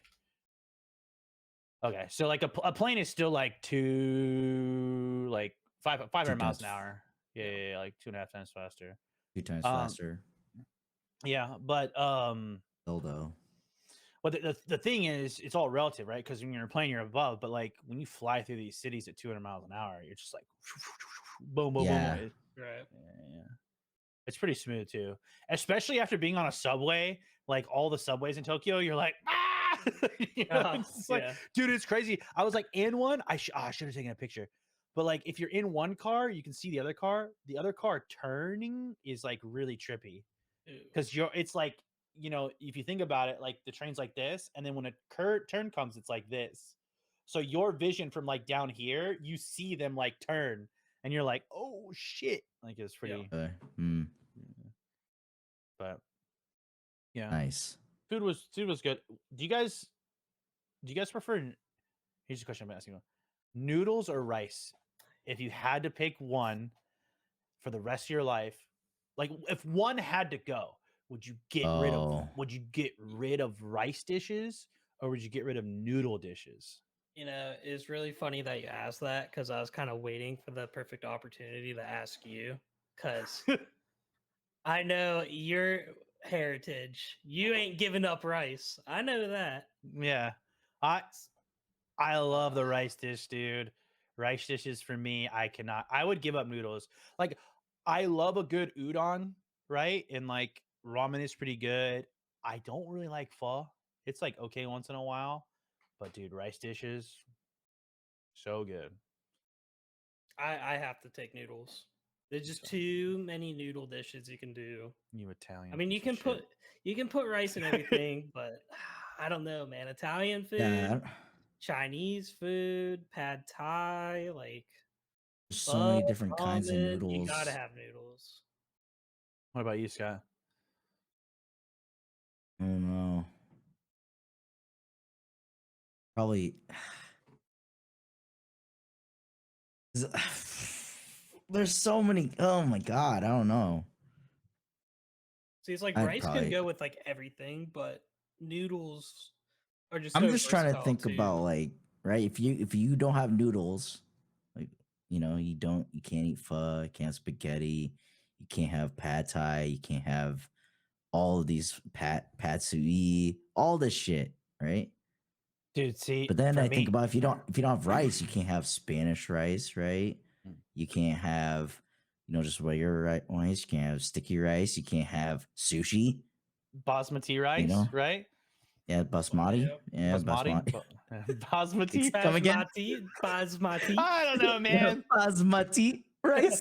Okay, so like a plane is still like 500 miles an times. hour. Yeah, like 2.5 times faster. 2 times Um, faster. Yeah, but Dildo. But the thing is, it's all relative, right? Because when you're playing, you're above. But like when you fly through these cities at 200 miles an hour, you're just like boom, boom, Yeah. boom. Right. Yeah. It's pretty smooth too, especially after being on a subway. Like all the subways in Tokyo, you're like, ah! You know, it's just like, Yeah. dude, it's crazy. I was like in one. I should have taken a picture. But like, if you're in one car, you can see the other car. The other car turning is like really trippy Ew. because it's like, you know, if you think about it, like the train's like this, and then when a turn comes, it's like this. So your vision from like down here, you see them like turn, and you're like, oh shit! Like it's pretty. Okay. Hmm. But yeah, Nice. food was good. Do you guys prefer? Here's a question I'm asking you: noodles or rice? If you had to pick one for the rest of your life, like if one had to go, would you get rid of? Oh. Would you get rid of rice dishes or would you get rid of noodle dishes? You know, it's really funny that you asked that because I was kind of waiting for the perfect opportunity to ask you. Because I know your heritage. You ain't giving up rice. I know that. Yeah. I love the Uh, rice dish, dude. Rice dishes for me, I cannot. I would give up noodles. Like, I love a good udon, right? And like ramen is pretty good. I don't really like pho. It's like okay once in a while, but dude, rice dishes, so good. I have to take noodles. There's just So- too many noodle dishes you can do. You Italian. I mean, piece of shit. you can put rice in everything, but I don't know, man. Italian food, Yeah, Chinese food, pad Thai, like there's so pho, many different kinds of ramen. You gotta noodles. have noodles. What about you, Scott? I don't know. Probably. There's so many. Oh my god, I don't know. See, it's like I'd rice can probably. go with like everything, but noodles are just I'm so just trying to versatile think about too. like right if you don't have noodles, like you can't eat pho, you can't have spaghetti, you can't have pad thai, you can't have all of these pad sui, all this shit, right? Dude, see, But then for I think me, about if you don't have rice, you can't have Spanish rice, right? Mm. You can't have just regular rice. You can't have sticky rice. You can't have sushi. basmati rice, know? right? Yeah, basmati. Yep. Yeah, Basmati, basmati. basmati. Come again? Basmati. I don't know, Yeah, man. basmati rice.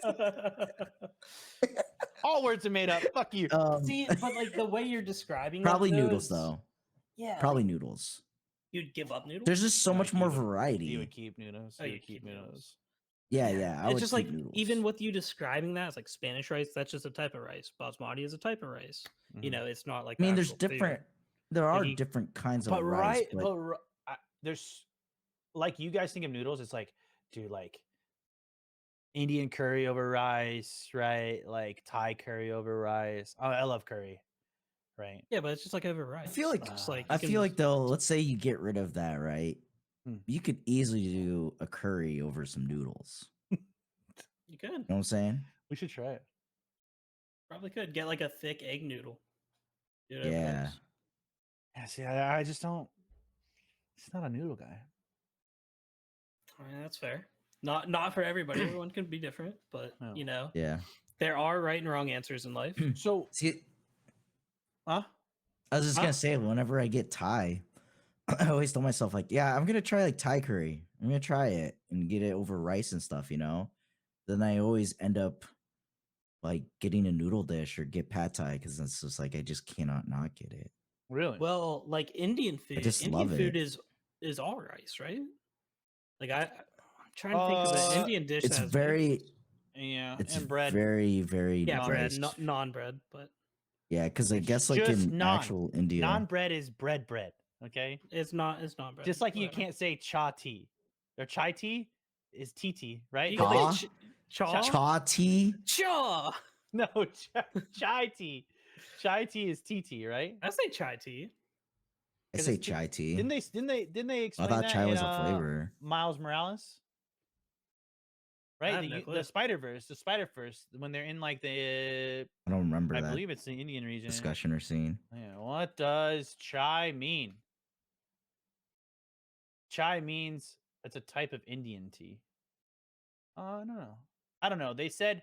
All words are made up. Fuck you. See, but like the way you're describing Probably that, though, noodles is- though. Yeah, Probably like, noodles. you'd give up noodles. There's just so No, much you more would- You variety. would keep noodles. Oh, You you'd would keep keep noodles. noodles. Yeah, Man, yeah. I it's would just keep like noodles. even with you describing that, it's like Spanish rice. That's just a type of rice. Basmati is a type of rice. You Mhm. know, it's not like I mean, the there's actual food. different. There Like are you- different kinds of But rice, right, but but there's like you guys think of noodles. It's like, dude, like Indian curry over rice, right? Like Thai curry over rice. Oh, I love curry, right? Yeah, but it's just like over rice. I feel like It's just like I you feel can- like though, let's say you get rid of that, right? Hmm. You could easily do a curry over some noodles. you could You know what I'm saying? We should try it. probably could get like a thick egg noodle. Do it over Yeah. rice. Yeah, see, I just don't. It's not a noodle guy. I mean, that's fair. Not for everybody. Everyone can be different, but No. you know, Yeah. there are right and wrong answers in life. So, See, huh? I was just Huh? gonna say, whenever I get Thai, I always tell myself like, yeah, I'm gonna try like Thai curry. I'm gonna try it and get it over rice and stuff, Then I always end up like getting a noodle dish or get pad Thai because it's just like I just cannot not get it. Really? Well, like Indian food, just Indian love food it. is all rice, right? Like I'm trying to think of an Indian dish. It's that has very, noodles. yeah, it's and bread. very, very Yeah, bread, rice. not non-bread, but Yeah, because I It's guess like just in naan. actual India, Non-bread is bread. Okay, it's not bread. just like you whatever. can't say cha tea or chai tea is tea, right? You But can they- say chaw. cha tea. Chaw. no, chai tea. Chai tea is tea, right? I say chai tea. I 'Cause say it's tea- chai tea. Didn't they I explain thought that chai in, was a flavor. Miles Morales? Right, have no clue. the Spider-Verse, when they're in like the, I don't remember I that believe it's the Indian region. discussion or scene. Yeah, what does chai mean? Chai means it's a type of Indian tea. No, I don't know. They said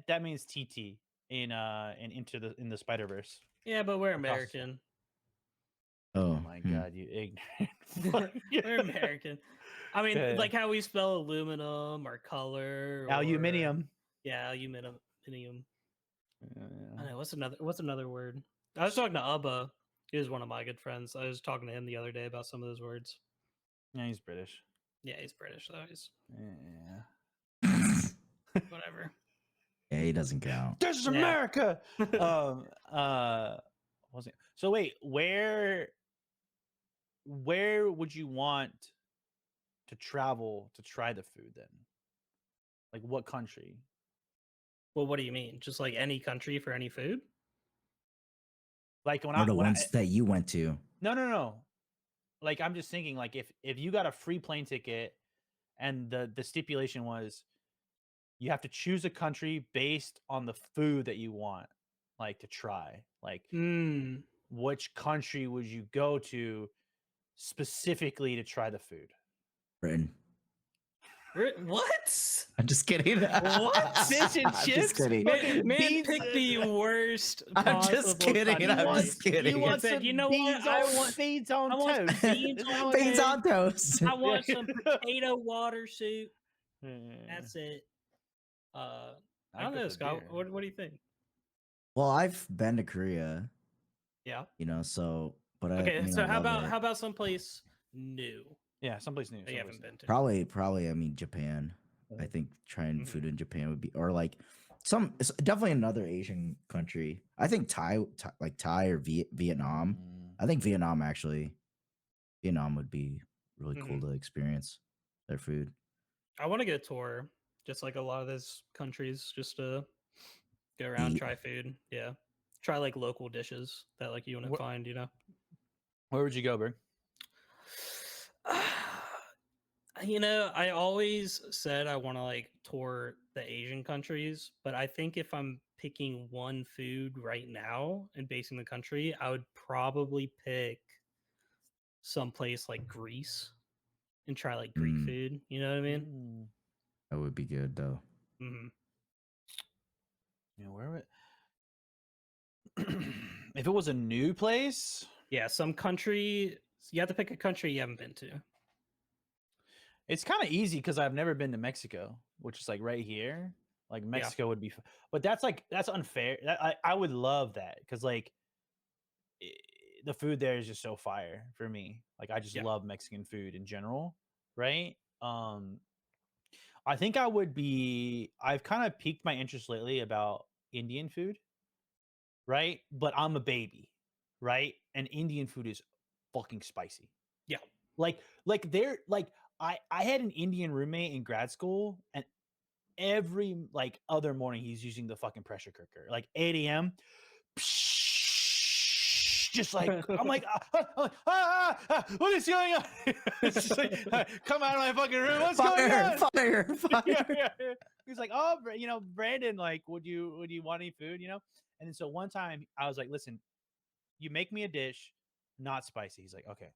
that means TT in in the Spider-Verse. Yeah, but we're Across the- American. Oh, Oh my god, you ignorant. We're American. I mean, Yeah. like how we spell aluminum or color. Or, Aluminium. Yeah, aluminium. I Yeah. know what's another word. I was talking to Abba. He was one of my good friends. I was talking to him the other day about some of those words. Yeah, he's British. Yeah, he's British though. He's Yeah. whatever. yeah, he doesn't count. This is Yeah. America. What was it? So wait, where would you want to travel to try the food then? Like what country? Well, what do you mean? Just like any country for any food? Like when Or the when ones that you went to. no. Like I'm just thinking like if you got a free plane ticket and the stipulation was you have to choose a country based on the food that you want. like to try? Like, Mm. which country would you go to specifically to try the food? Britain. What? I'm just kidding. What? Fish and I'm just chips? kidding. Fucking Man beans, picked the worst I'm just possible kidding, country. I'm just kidding. You want Said, some "You know beans what? I on want- beans on I want some toast. beans on Beans toast. on toast. I want some potato water soup. Yeah. That's it." I I'd don't go know, for Scott. beer. What do you think? Well, I've been to Korea, Yeah. so but I Okay. mean, So I how love about it. someplace new Yeah, someplace new. that you someplace haven't new. been to? Probably I mean Japan. I think trying Mhm. food in Japan would be, or like definitely another Asian country. I think Thai or Vietnam. Mm. I think Vietnam would be really cool Mhm. to experience their food. I want to get a tour, just like a lot of those countries, just to go around, Eat. try food. Yeah. Try like local dishes that like you wouldn't What- find, you know. Where would you go, Berg? You know, I always said I want to like tour the Asian countries, but I think if I'm picking one food right now and basing the country, I would probably pick someplace like Greece and try like Greek Mm. food. You know what I mean? Mm. That would be good though. Hmm. Yeah, where would if it was a new place? Yeah, some country. You have to pick a country you haven't been to. It's kind of easy because I've never been to Mexico, which is like right here. Like Mexico would be, but that's unfair. I would love that because like the food there is just so fire for me. Like I just Yeah. love Mexican food in general, right? I think I would be. I've kind of piqued my interest lately about Indian food, right? But I'm a baby, right? And Indian food is fucking spicy. Yeah. Like they're like I had an Indian roommate in grad school, and every like other morning he's using the fucking pressure cooker, like 8 a.m. Just like I'm like, what is going on? It's just like, come out of my fucking room. What's going on? Fire! Yeah. He's like, oh, Brandon, like, would you want any food? And then so one time I was like, listen, you make me a dish, not spicy. He's like, okay,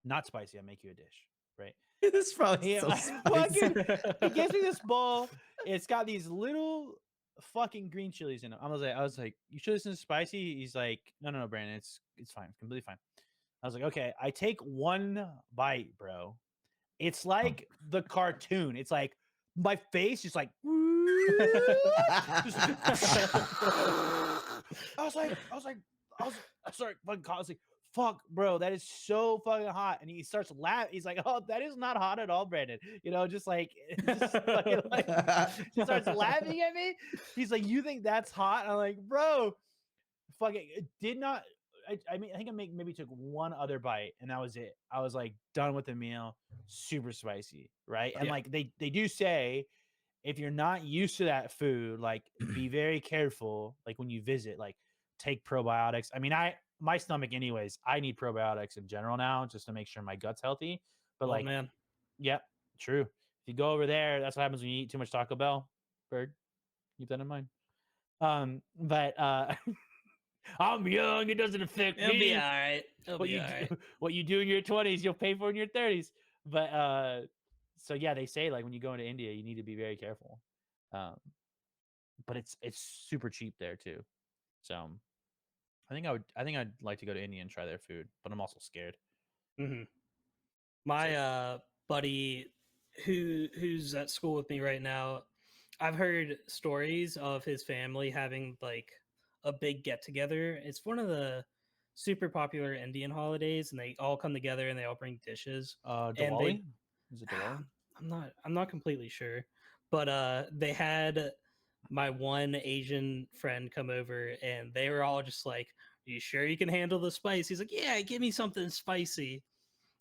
not spicy. I'll make you a dish, right? This is probably Yeah, so like, spicy. He gives me this bowl. It's got these little fucking green chilies in it. I was like, you sure this isn't spicy? He's like, no, Brandon, it's fine, it's completely fine. I was like, okay. I take one bite, bro. It's like the cartoon. It's like my face just like. I started fucking calling. I was like, fuck, bro, that is so fucking hot. And he starts laughing. He's like, oh, that is not hot at all, Brandon. Just fucking, like, he starts laughing at me. He's like, you think that's hot? I'm like, bro, fucking it did not. I mean, I think I maybe took one other bite and that was it. I was like done with the meal. Super spicy, right? And Yeah. like they do say, if you're not used to that food, like be very careful. Like when you visit, like take probiotics. I mean, my stomach, anyways, I need probiotics in general now just to make sure my gut's healthy. But Oh, like, man. yep, true. If you go over there, that's what happens when you eat too much Taco Bell. Bird, keep that in mind. But I'm young. It doesn't affect It'll me. be all right. It'll What be you all right. what you do in your 20s, you'll pay for in your 30s. But so yeah, they say like when you go into India, you need to be very careful. But it's super cheap there too. So I think I'd like to go to India and try their food, but I'm also scared. Hmm. My buddy who's at school with me right now, I've heard stories of his family having like a big get together. It's one of the super popular Indian holidays, and they all come together and they all bring dishes. And Diwali? Is it Diwali? I'm not completely sure, but they had my one Asian friend come over, and they were all just like, "Are you sure you can handle the spice?" He's like, "Yeah, give me something spicy."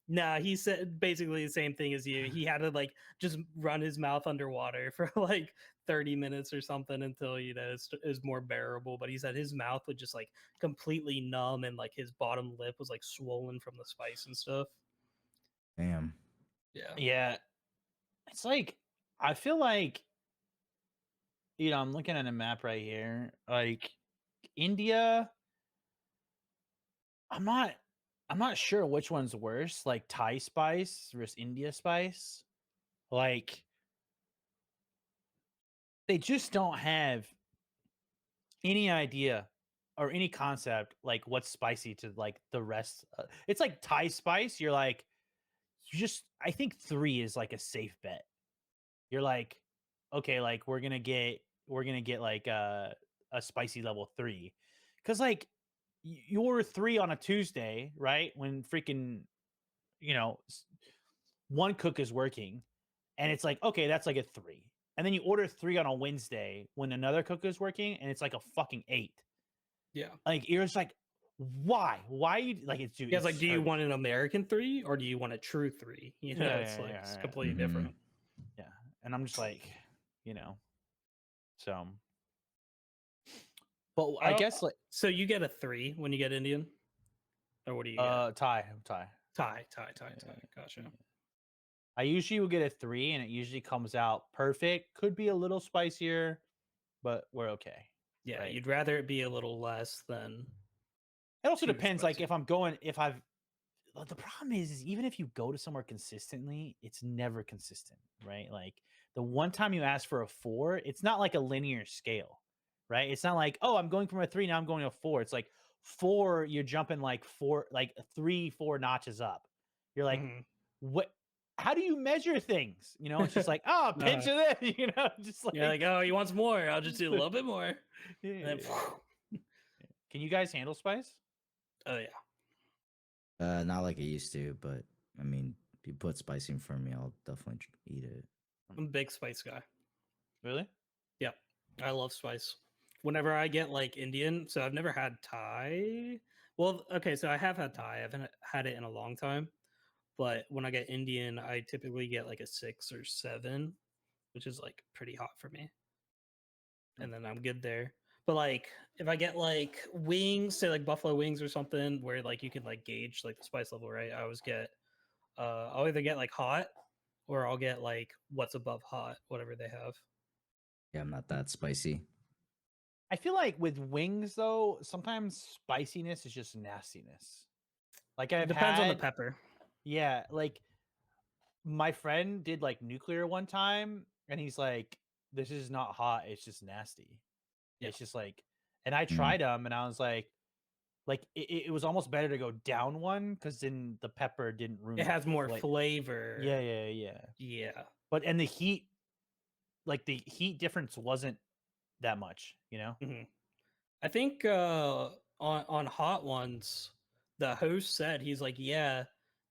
Nah, he said basically the same thing as you. He had to like just run his mouth underwater for like 30 minutes or something until it was more bearable. But he said his mouth would just like completely numb, and like his bottom lip was like swollen from the spice and stuff. Damn. Yeah. Yeah. It's like I feel like I'm looking at a map right here. Like India, I'm not sure which one's worse, like Thai spice versus India spice. Like they just don't have any idea or any concept like what's spicy to like the rest. It's like Thai spice. You're like, I think 3 is like a safe bet. You're like, okay, like we're gonna get like a spicy level 3, because like you order 3 on a Tuesday, right? When freaking one cook is working, and it's like, okay, that's like a 3. And then you order 3 on a Wednesday when another cook is working, and it's like a fucking 8. Yeah. Like you're just like, why? Why you like it's dude? Yeah, it's like, it's do you hurt. want an American 3 or do you want a true 3? You know, Yeah, it's yeah, like yeah, it's yeah. completely Mhm. different. Yeah. And I'm just like, so. But I Oh, guess like So you get a 3 when you get Indian, or what do you get? Thai. Thai. Yeah. Gotcha. I usually will get a 3, and it usually comes out perfect. Could be a little spicier, but we're okay. Yeah, Right. you'd rather it be a little less than. It also too depends. Like spicy. the problem is even if you go to somewhere consistently, it's never consistent, right? Like the one time you ask for a 4, it's not like a linear scale, right? It's not like, oh, I'm going from a 3, now I'm going to a 4. It's like 4, you're jumping like 3-4 notches up. You're like, Mhm. what? How do you measure things? It's just like, oh, a pinch of this, just like, You're like, oh, he wants more. I'll just do a little bit more. yeah, And then, yeah. Can you guys handle spice? oh yeah. Not like I used to, but I mean, if you put spicy in front of me, I'll definitely eat it. I'm a big spice guy. Really? Yep. I love spice. Whenever I get like Indian, so I've never had Thai. Well, okay, so I have had Thai. I haven't had it in a long time. But when I get Indian, I typically get like a 6 or 7, which is like pretty hot for me. And then I'm good there. But like if I get like wings, say like buffalo wings or something, where like you can like gauge like the spice level, right? I always get I'll either get like hot or I'll get like what's above hot, whatever they have. Yeah, I'm not that spicy. I feel like with wings though, sometimes spiciness is just nastiness. Like It I've depends on the had, pepper. yeah, like my friend did like nuclear one time, and he's like, "This is not hot; it's just nasty." Yeah. It's just like, and I Mm. tried them, and I was like it was almost better to go down one because then the pepper didn't ruin. It has more fla- flavor. Yeah. Yeah. But and the heat, like the heat difference wasn't that much, Mhm. I think on hot ones, the host said he's like, yeah,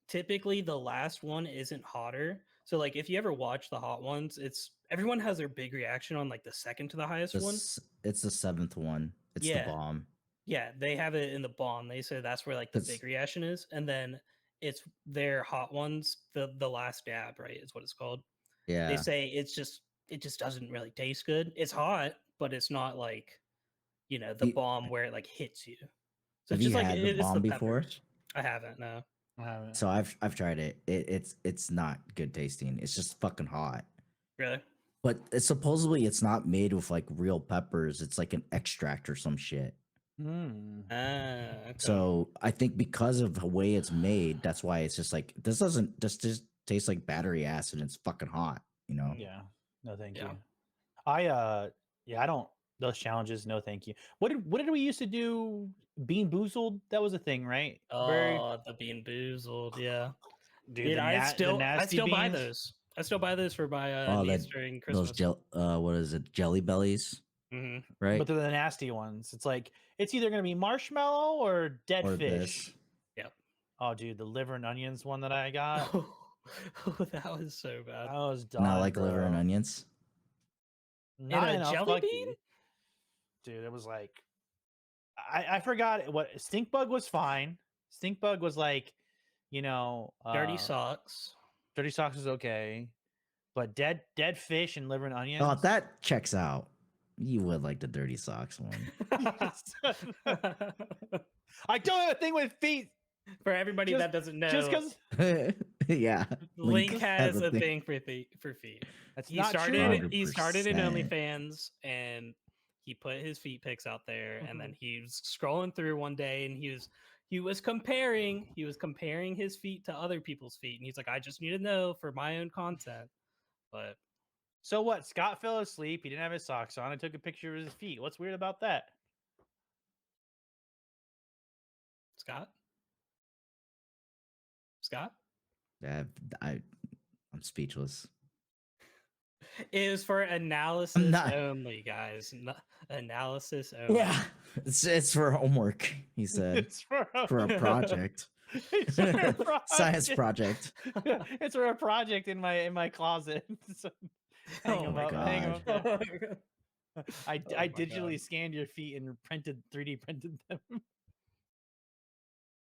typically the last one isn't hotter. So like if you ever watch the hot ones, it's everyone has their big reaction on like the second to the highest one. It's the 7th one. It's Yeah. the bomb. Yeah, they have it in the bomb. They say that's where like the That's- big reaction is, and then it's their hot ones, the last dab, right? Is what it's called. They Yeah. say it just doesn't really taste good. It's hot, but it's not like the You- bomb where it like hits you. So Have it's you just like had the it's bomb the before? peppers. I haven't. No. So I've tried it. It's not good tasting. It's just fucking hot. Really? But supposedly it's not made with like real peppers. It's like an extract or some shit. Okay. So I think because of the way it's made, that's why it's just like this doesn't just taste like battery acid. And it's fucking hot. Yeah. No, thank Yeah. you. I don't those challenges. No, thank you. What did we used to do? Bean Boozled? That was a thing, right? Oh, the Bean Boozled. Yeah. Dude, Dude, the I nasty still buy beans. those. I still buy those for my Oh, niece during Christmas. what is it? Jelly bellies, hmm right? But they're the nasty ones. It's like it's either gonna be marshmallow or dead Or fish. this. Yep. Oh, dude, the liver and onions one that I got. Oh, that was so bad. I was done. Not like liver and bro. onions. Not a enough, jelly lucky. bean? Dude, it was like I forgot what stink bug was fine. Stink bug was like, Dirty socks. Dirty socks is okay, but dead fish and liver and onions. Oh, that checks out. You would like the dirty socks one. I don't have a thing with feet. For everybody Just- that doesn't know, Just because Yeah. Link Link has has a a thing. thing for feet. That's He not started true. he started in 100%. OnlyFans and he put his feet pics out there, and then Mhm. he was scrolling through one day and he was comparing his feet to other people's feet, and he's like, I just need to know for my own content. But So what? Scott fell asleep. He didn't have his socks on. I took a picture of his feet. What's weird about that? Scott? Scott? Yeah, I'm speechless. It was for analysis not- only, guys. Analysis only. Yeah, it's for homework. He said It's for for a project, It's for a science project. It's for a project in my closet. So hang Oh 'em my up, hang 'em up God. there. I Oh I my digitally God. scanned your feet and 3D printed them.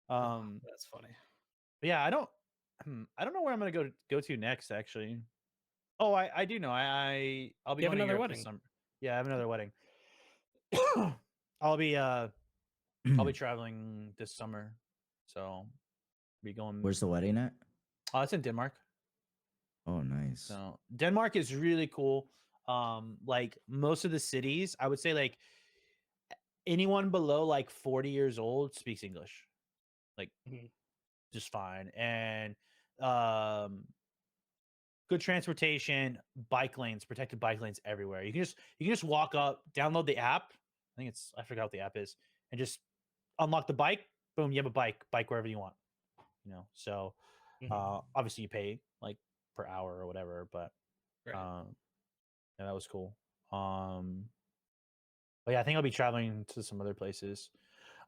Oh, that's funny. But yeah, I don't know where I'm gonna go to next. Actually, oh, I do know. I'll be You have going to another Europe this wedding. summer. Yeah, I have another wedding. I'll be traveling this summer, so be going. Where's the wedding at? It's in Denmark. Oh, nice. So Denmark is really cool. Like most of the cities, I would say like anyone below like 40 years old speaks English, like Mhm. just fine. And um, good transportation, bike lanes, protected bike lanes everywhere. You can just walk up, download the app. I forgot what the app is, and just unlock the bike. Boom, you have a bike wherever you want. So Mhm. obviously you pay like per hour or whatever, but Right. yeah, that was cool. But yeah, I think I'll be traveling to some other places.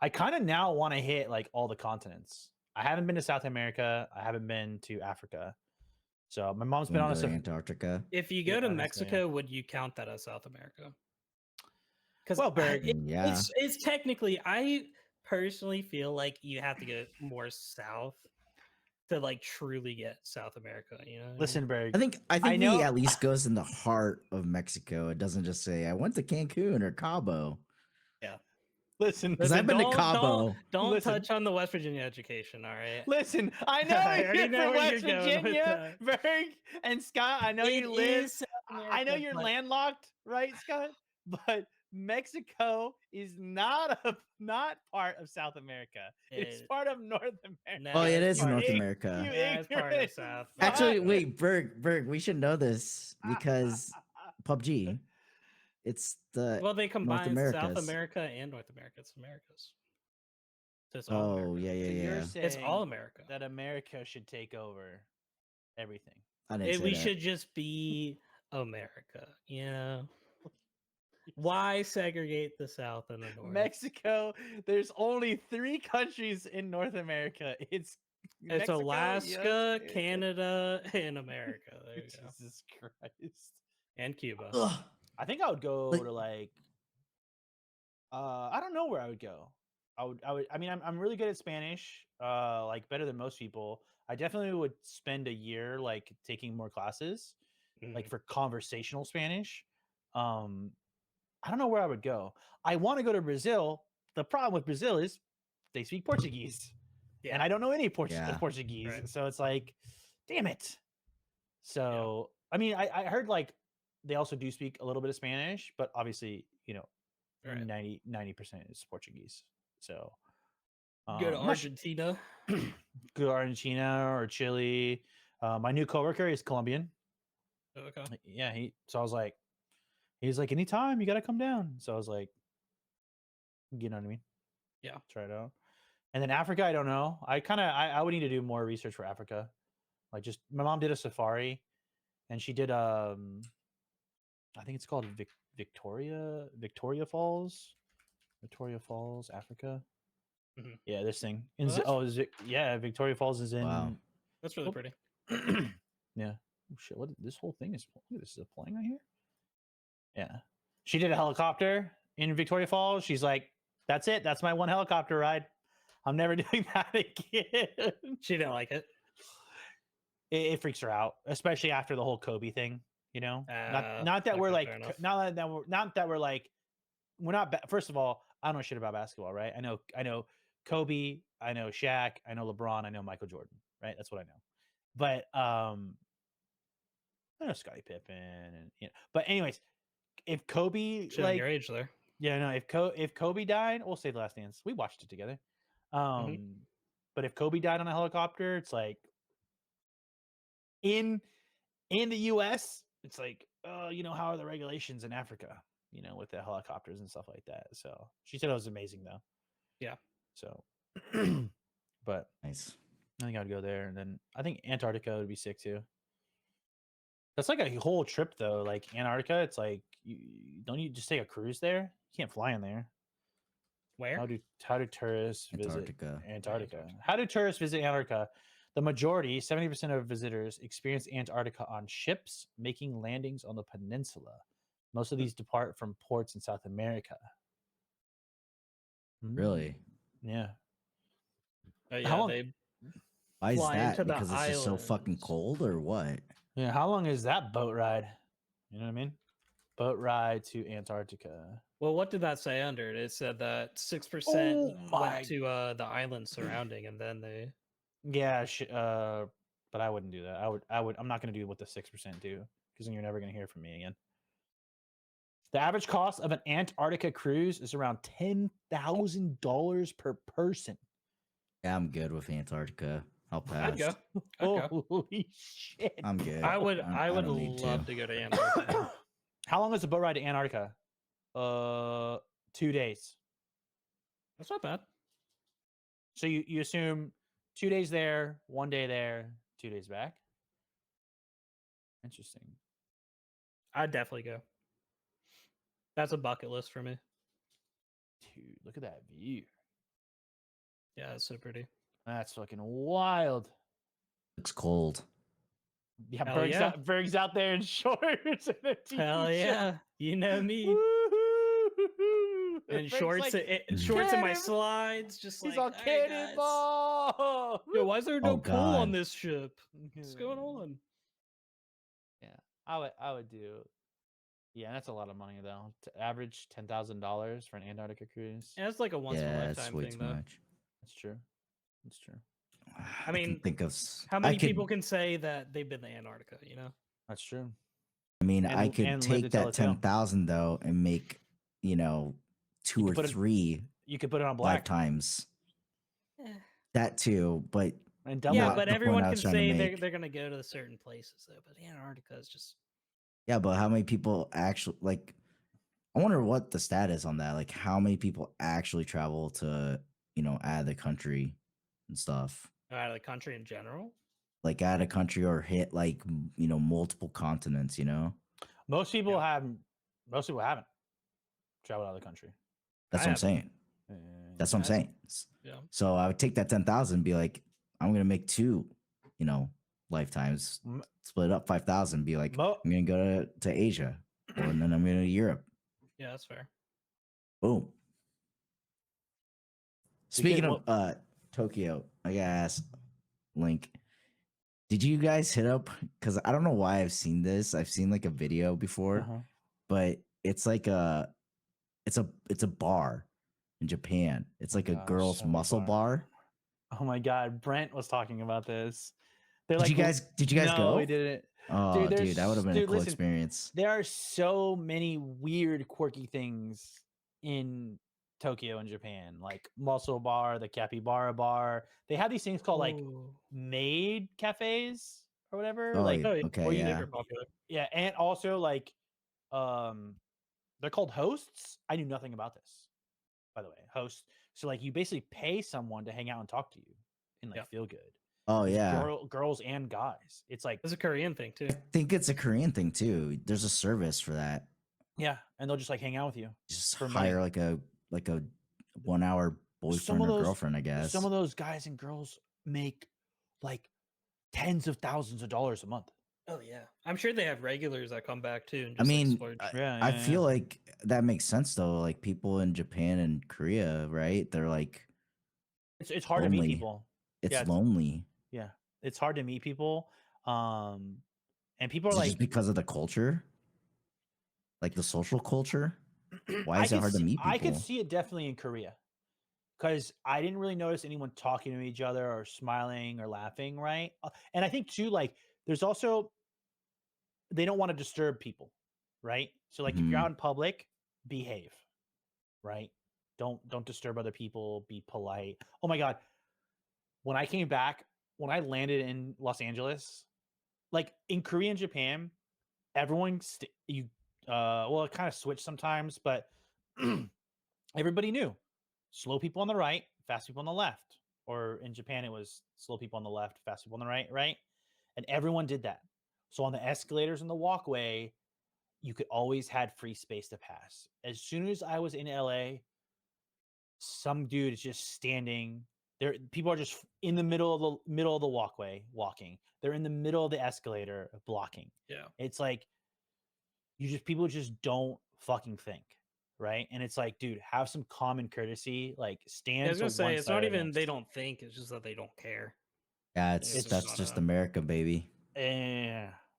I kind of now want to hit like all the continents. I haven't been to South America. I haven't been to Africa. So my mom's You been wanna on a go to Antarctica? If you Yeah, go to I think so, Mexico, yeah. would you count that as South America? Because Well, Berg, Yeah. it's technically, I personally feel like you have to go more south to like truly get South America. You know what I mean? listen, Berg. I think I know- he at least goes in the heart of Mexico. It doesn't just say I went to Cancun or Cabo. Listen, Because I've been to Don't- Cabo. Don't Listen. touch on the West Virginia education. All right. listen. I know I already you're know from where West you're going with Virginia, Berg and Scott. I know It you live. is South I know America, you're but- landlocked, right, Scott? But Mexico is not part of South America. It's It- part of North America. No, Oh, it it's is part- North You America. Yeah, it's part of ignorant South. fuck. Actually, wait, Berg, we should know this because PUBG, it's the Well, they combine South Americas. America and North America. It's Americas. So it's all Oh, America. yeah, So you're yeah. saying It's all America. that America should take over everything. I didn't say We that. should just be America. You know. Why segregate the South and the North? Mexico. There's only 3 countries in North America. It's Mexico, Alaska, yes, Canada, and America. There you go. Jesus Christ. And Cuba. Ugh. I think I would go Like- to like I don't know where I would go. I mean I'm really good at Spanish, like better than most people. I definitely would spend a year like taking more classes, like Mhm. for conversational Spanish. I don't know where I would go. I want to go to Brazil. The problem with Brazil is they speak Portuguese. Yeah. And I don't know any Yeah. Portuguese. Right. So it's like, damn it. So I mean, I heard like they also do speak a little bit of Spanish, but obviously, Right. 90% is Portuguese. So Go to I'm not su- Argentina. go to Argentina or Chile. My new coworker is Colombian. Okay. Yeah, so I was like, he's like, anytime you got to come down. So I was like, you know what I mean? Yeah. Try it out. And then Africa, I don't know. I would need to do more research for Africa. Like just my mom did a safari and she did I think it's called Victoria Falls. Victoria Falls, Africa. Mhm. Yeah, this thing. Oh, that's- Yeah, Victoria Falls is in Wow. That's really Oh. pretty. yeah. Oh, shit, what this whole thing is look, this is playing right here. Yeah. She did a helicopter in Victoria Falls. She's like, that's it. That's my one helicopter ride. I'm never doing that again. She didn't like it. It freaks her out, especially after the whole Kobe thing. Not that we're okay, like fair enough. not that we're like we're not. First of all, I don't know shit about basketball, right? I know Kobe, I know Shaq, I know LeBron, I know Michael Jordan, right? That's what I know. But I know Scottie Pippen, and but anyways, if Kobe Showing your age there. yeah, no, if Kobe died, we'll say The Last Dance. We watched it together. But if Kobe died on a helicopter, it's like in the US, it's like, how are the regulations in Africa, with the helicopters and stuff like that. So she said it was amazing though. Yeah. So but Nice. I think I'd go there, and then I think Antarctica would be sick too. That's like a whole trip though. Like Antarctica, it's like don't you just take a cruise there? You can't fly in there. Where? How do tourists Antarctica. visit Antarctica? How do tourists visit Antarctica? The majority, 70% of visitors, experience Antarctica on ships making landings on the peninsula. Most of these depart from ports in South America. Really? Yeah. Yeah, How long- they Why is fly that? into the Because it's just so fucking islands. cold, or what? Yeah. How long is that boat ride? You know what I mean? Boat ride to Antarctica. Well, what did that say under it? It said that 6% Oh my- went to the islands surrounding, and then they. Yeah. But I wouldn't do that. I'm not going to do what the 6% do, because then you're never going to hear from me again. The average cost of an Antarctica cruise is around $10,000 per person. Yeah, I'm good with Antarctica. I'll pass. I'd go. I'd go. Holy shit! I'm good. I would. I I would don't need love to go to Antarctica. How long is the boat ride to Antarctica? 2 days. That's not bad. So you assume 2 days there, 1 day there, 2 days back. Interesting. I'd definitely go. That's a bucket list for me. Dude, look at that view. Yeah, it's so pretty. That's fucking wild. Looks cold. Yeah, Hell Berg's, yeah. Berg's out there in shorts and a t-shirt. Hell yeah, you know me. Woo-hoo-hoo. And Berg's shorts, like, shorts in my "Cannon- slides, just He's like, on "Hey, guys." cannonball. Yo, why is there no Oh, pool on God. this ship? What's going on? Yeah, I would do. Yeah, that's a lot of money though. To average $10,000 for an Antarctica cruise. Yeah, it's like a once in a Yeah, it's lifetime way thing, too though. much. That's true. That's true. I mean, can think of How I many could- people can say that they've been to Antarctica? You know, That's true. I mean, and- I could and live to take tell that the tale. 10,000 though and make 2 could or put it- 3 You could put it on black lifetimes. That too, but and double yeah, not it. but the point everyone I can was trying to say make. they're gonna go to certain places though. But Antarctica is just yeah, but how many people actually like? I wonder what the stat is on that. Like, how many people actually travel to out of the country and stuff? out of the country in general. Like out of the country or hit like multiple continents. Most people Yeah. haven't. Most people haven't traveled out of the country. That's I what I'm haven't. saying. That's what I'm I- saying. Yeah. So I would take that 10,000 and be like, I'm gonna make 2, lifetimes. M- Split it up 5,000. Be like, Mo- I'm gonna go to Asia, and then I'm gonna go to Europe. Yeah, that's fair. Boom. You Speaking can- of Tokyo, I gotta ask Link. Did you guys hit up? Because I don't know why I've seen this. I've seen like a video before, Uh-huh. but it's like it's a bar in Japan. It's like a Gosh, girl's so many muscle bars. bar. Oh my god, Brent was talking about this. They're Did you guys? Did you guys no, go? we didn't. Oh, there's- dude, that would have been a dude, cool listen, experience. There are so many weird, quirky things in Tokyo and Japan, like muscle bar, the capybara bar. They have these things called like Ooh. maid cafes or whatever. Oh, like yeah, Oh, yeah. okay, or you yeah. Super popular. yeah, and also like they're called hosts. I knew nothing about this, by the way. Hosts. So like you basically pay someone to hang out and talk to you and like Yeah. feel good. Oh yeah. Girls and guys. It's like It's a Korean thing too. I think it's a Korean thing too. There's a service for that. yeah, and they'll just like hang out with you. Just For money. hire like a 1 hour boyfriend of or those- girlfriend, I guess. Some of those guys and girls make like tens of thousands of dollars a month. Oh yeah, I'm sure they have regulars that come back too. And I just, mean, like, splurge. Yeah, I yeah, feel yeah. like that makes sense though. Like people in Japan and Korea, right? They're like It's hard to meet lonely. people. it's Yeah, it's- lonely. Yeah, it's hard to meet people. And people are Is it like, just because of the culture, like the social culture. Why is it hard to meet people? I could see it definitely in Korea. because I didn't really notice anyone talking to each other or smiling or laughing, right? And I think too, like, there's also they don't want to disturb people, right? So like if you're Mhm. out in public, behave, right? Don't disturb other people, be polite. Oh my god, when I came back, when I landed in Los Angeles, like in Korea and Japan, everyone you well, it kind of switched sometimes, but everybody knew slow people on the right, fast people on the left. Or in Japan, it was slow people on the left, fast people on the right, right? And everyone did that. So on the escalators and the walkway, you could always had free space to pass. As soon as I was in LA, some dude is just standing there. People are just in the middle of the walkway walking. They're in the middle of the escalator blocking. Yeah. It's like people just don't fucking think, right? And it's like, dude, have some common courtesy. Like I stand was to gonna say one it's side not or the even they next. don't think; it's just that they don't care. Yeah, It's it's just that's not just a- America, baby.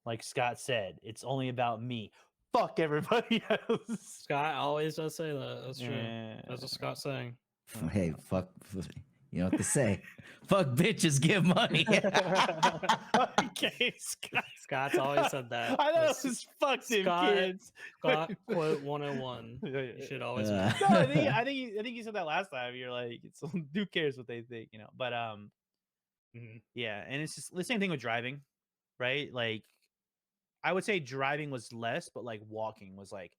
Like Scott said, it's only about me. Fuck everybody else. Scott always does say that. That's true. That's what Yeah. Scott's saying. Hey, fuck. You know what to say? Fuck bitches, give money. Okay, Scott. Scott's always said that. I know That's this fuck them Scott- kids. Scott quote 101. Yeah, yeah, You yeah. should always. Uh, No, I think you said that last time. You're like, it's who cares what they think, you know? But Mhm. yeah, and it's just the same thing with driving, right? Like, I would say driving was less, but like walking was like,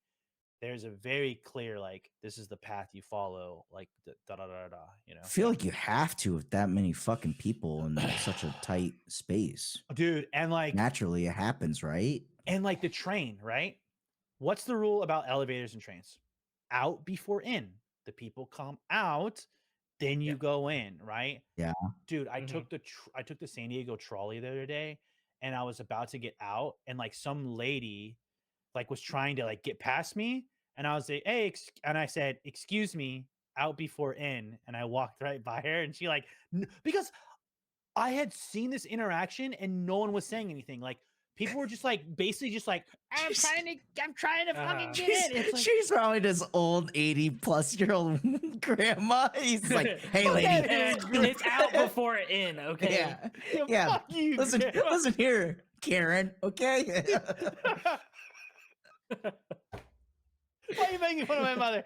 there's a very clear like, this is the path you follow, like da da da da. You know, I feel like you have to with that many fucking people in such a tight space. dude, and like Naturally, it happens, right? the train, right? What's the rule about elevators and trains? Out before in. The people come out, then you Yeah. go in, right? Yeah. Dude, I Mhm. took the San Diego trolley the other day, and I was about to get out, and like some lady like was trying to like get past me, and I was like, hey, and I said, excuse me, out before in, and I walked right by her, and she like because I had seen this interaction and no one was saying anything. Like people were just like basically just like, I'm trying to fucking get in. It's like, She's probably this old 80-plus-year-old grandma. He's like, hey, Fuck lady. that It's out before in. Okay. Yeah. yeah, Yeah. fuck you. Listen, grandma. listen here, Karen. Okay. Why are you making fun of my mother?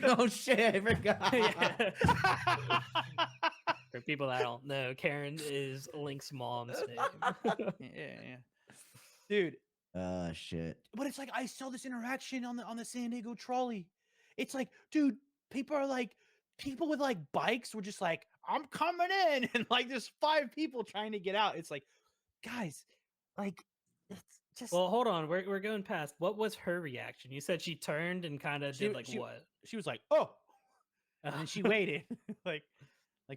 Oh shit! I forgot. Yeah. For people that don't know, Karen is Link's mom's name. yeah. Dude, Shit. but it's like I saw this interaction on the San Diego trolley. It's like, dude, people with like bikes were just like, I'm coming in, and like there's 5 people trying to get out. It's like, guys, like it's just Well, hold on. We're going past. What was her reaction? You said she turned and kind of She- did like she- what? she was like, oh, and then she waited, like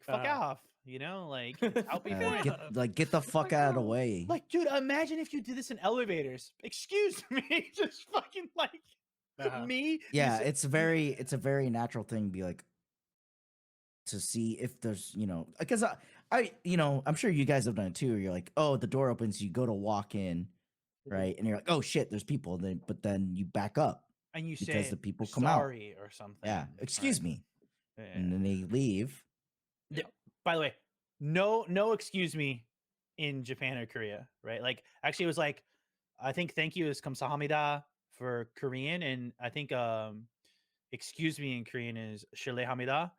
fuck Uh, off, you know, like it's out before. Get the fuck out of the way. Like, dude, imagine if you did this in elevators. Excuse me, just fucking like me. Yeah, it's a very natural thing to be like, to see if there's, because I'm sure you guys have done it too. You're like, oh, the door opens, you go to walk in, right, and you're like, oh shit, there's people. But then you back up and you because say the people come out. sorry or something. Yeah, excuse right? me, Yeah. and then they leave. By the way, no excuse me in Japan or Korea, right? Like actually it was like, I think thank you is kamsahamnida for Korean, and I think excuse me in Korean is shillehamnida.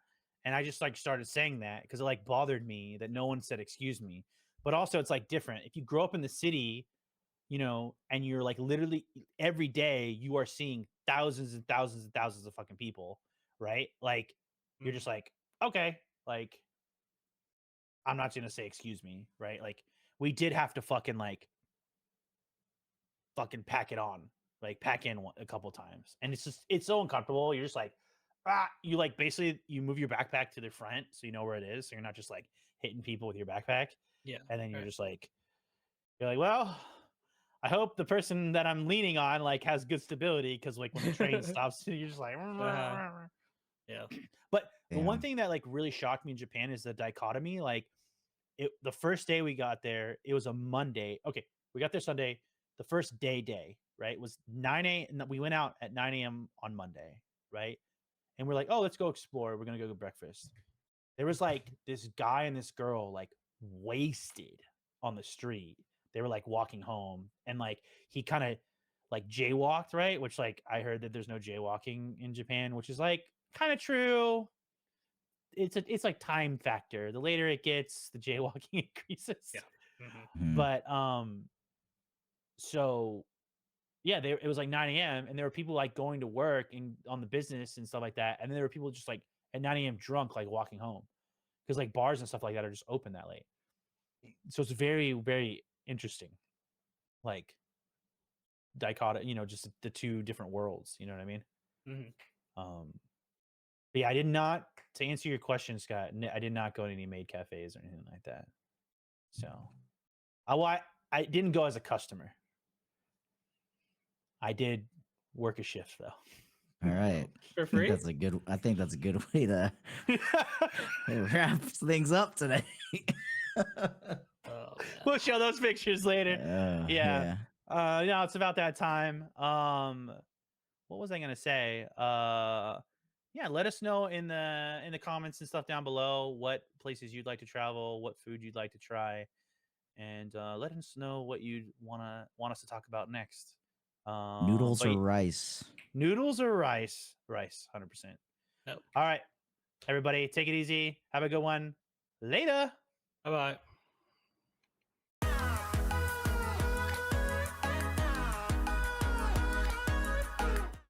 And I just like started saying that because it like bothered me that no one said excuse me. But also it's like different. If you grow up in the city, and you're like literally every day you are seeing thousands and thousands and thousands of fucking people, right? Like you're just like, okay, like I'm not gonna say excuse me, right? Like we did have to fucking pack it on, like pack in a couple times, and it's so uncomfortable. You're just like, you like basically you move your backpack to the front so you know where it is, so you're not just like hitting people with your backpack. Yeah. And then you're right. just like, well, I hope the person that I'm leaning on like has good stability, because like when the train stops, you're just like, Yeah. But the one Damn. thing that like really shocked me in Japan is the dichotomy. Like the first day we got there, it was a Monday. Okay, we got there Sunday. The first day, right, was 9 a.m. We went out at 9 a.m. on Monday, right? and we're like, oh, let's go explore. We're gonna go get breakfast. There was like this guy and this girl like wasted on the street. They were like walking home, and like he kind of like jaywalked, right? Which like I heard that there's no jaywalking in Japan, which is like kind of true. It's like time factor. The later it gets, the jaywalking increases. Yeah. Mhm. But so yeah, it was like 9 a.m. and there were people like going to work and on the business and stuff like that. And then there were people just like at 9 a.m. drunk, like walking home because like bars and stuff like that are just open that late. So it's very, very interesting. Like dichotomy, you know, just the two different worlds. You know what I mean? Mhm. But yeah, I did not, to answer your question, Scott, I did not go to any maid cafes or anything like that. So I didn't go as a customer. I did work a shift though. All right. For I think free? that's a good. I think that's a good way to wrap things up today. Oh, man. We'll show those pictures later. Yeah. No, it's about that time. What was I gonna say? Yeah, let us know in the comments and stuff down below what places you'd like to travel, what food you'd like to try, and let us know what you'd want us to talk about next. Noodles but or rice? noodles or rice? Rice, 100%. Nope. All right, everybody, take it easy. Have a good one. Later. Bye bye.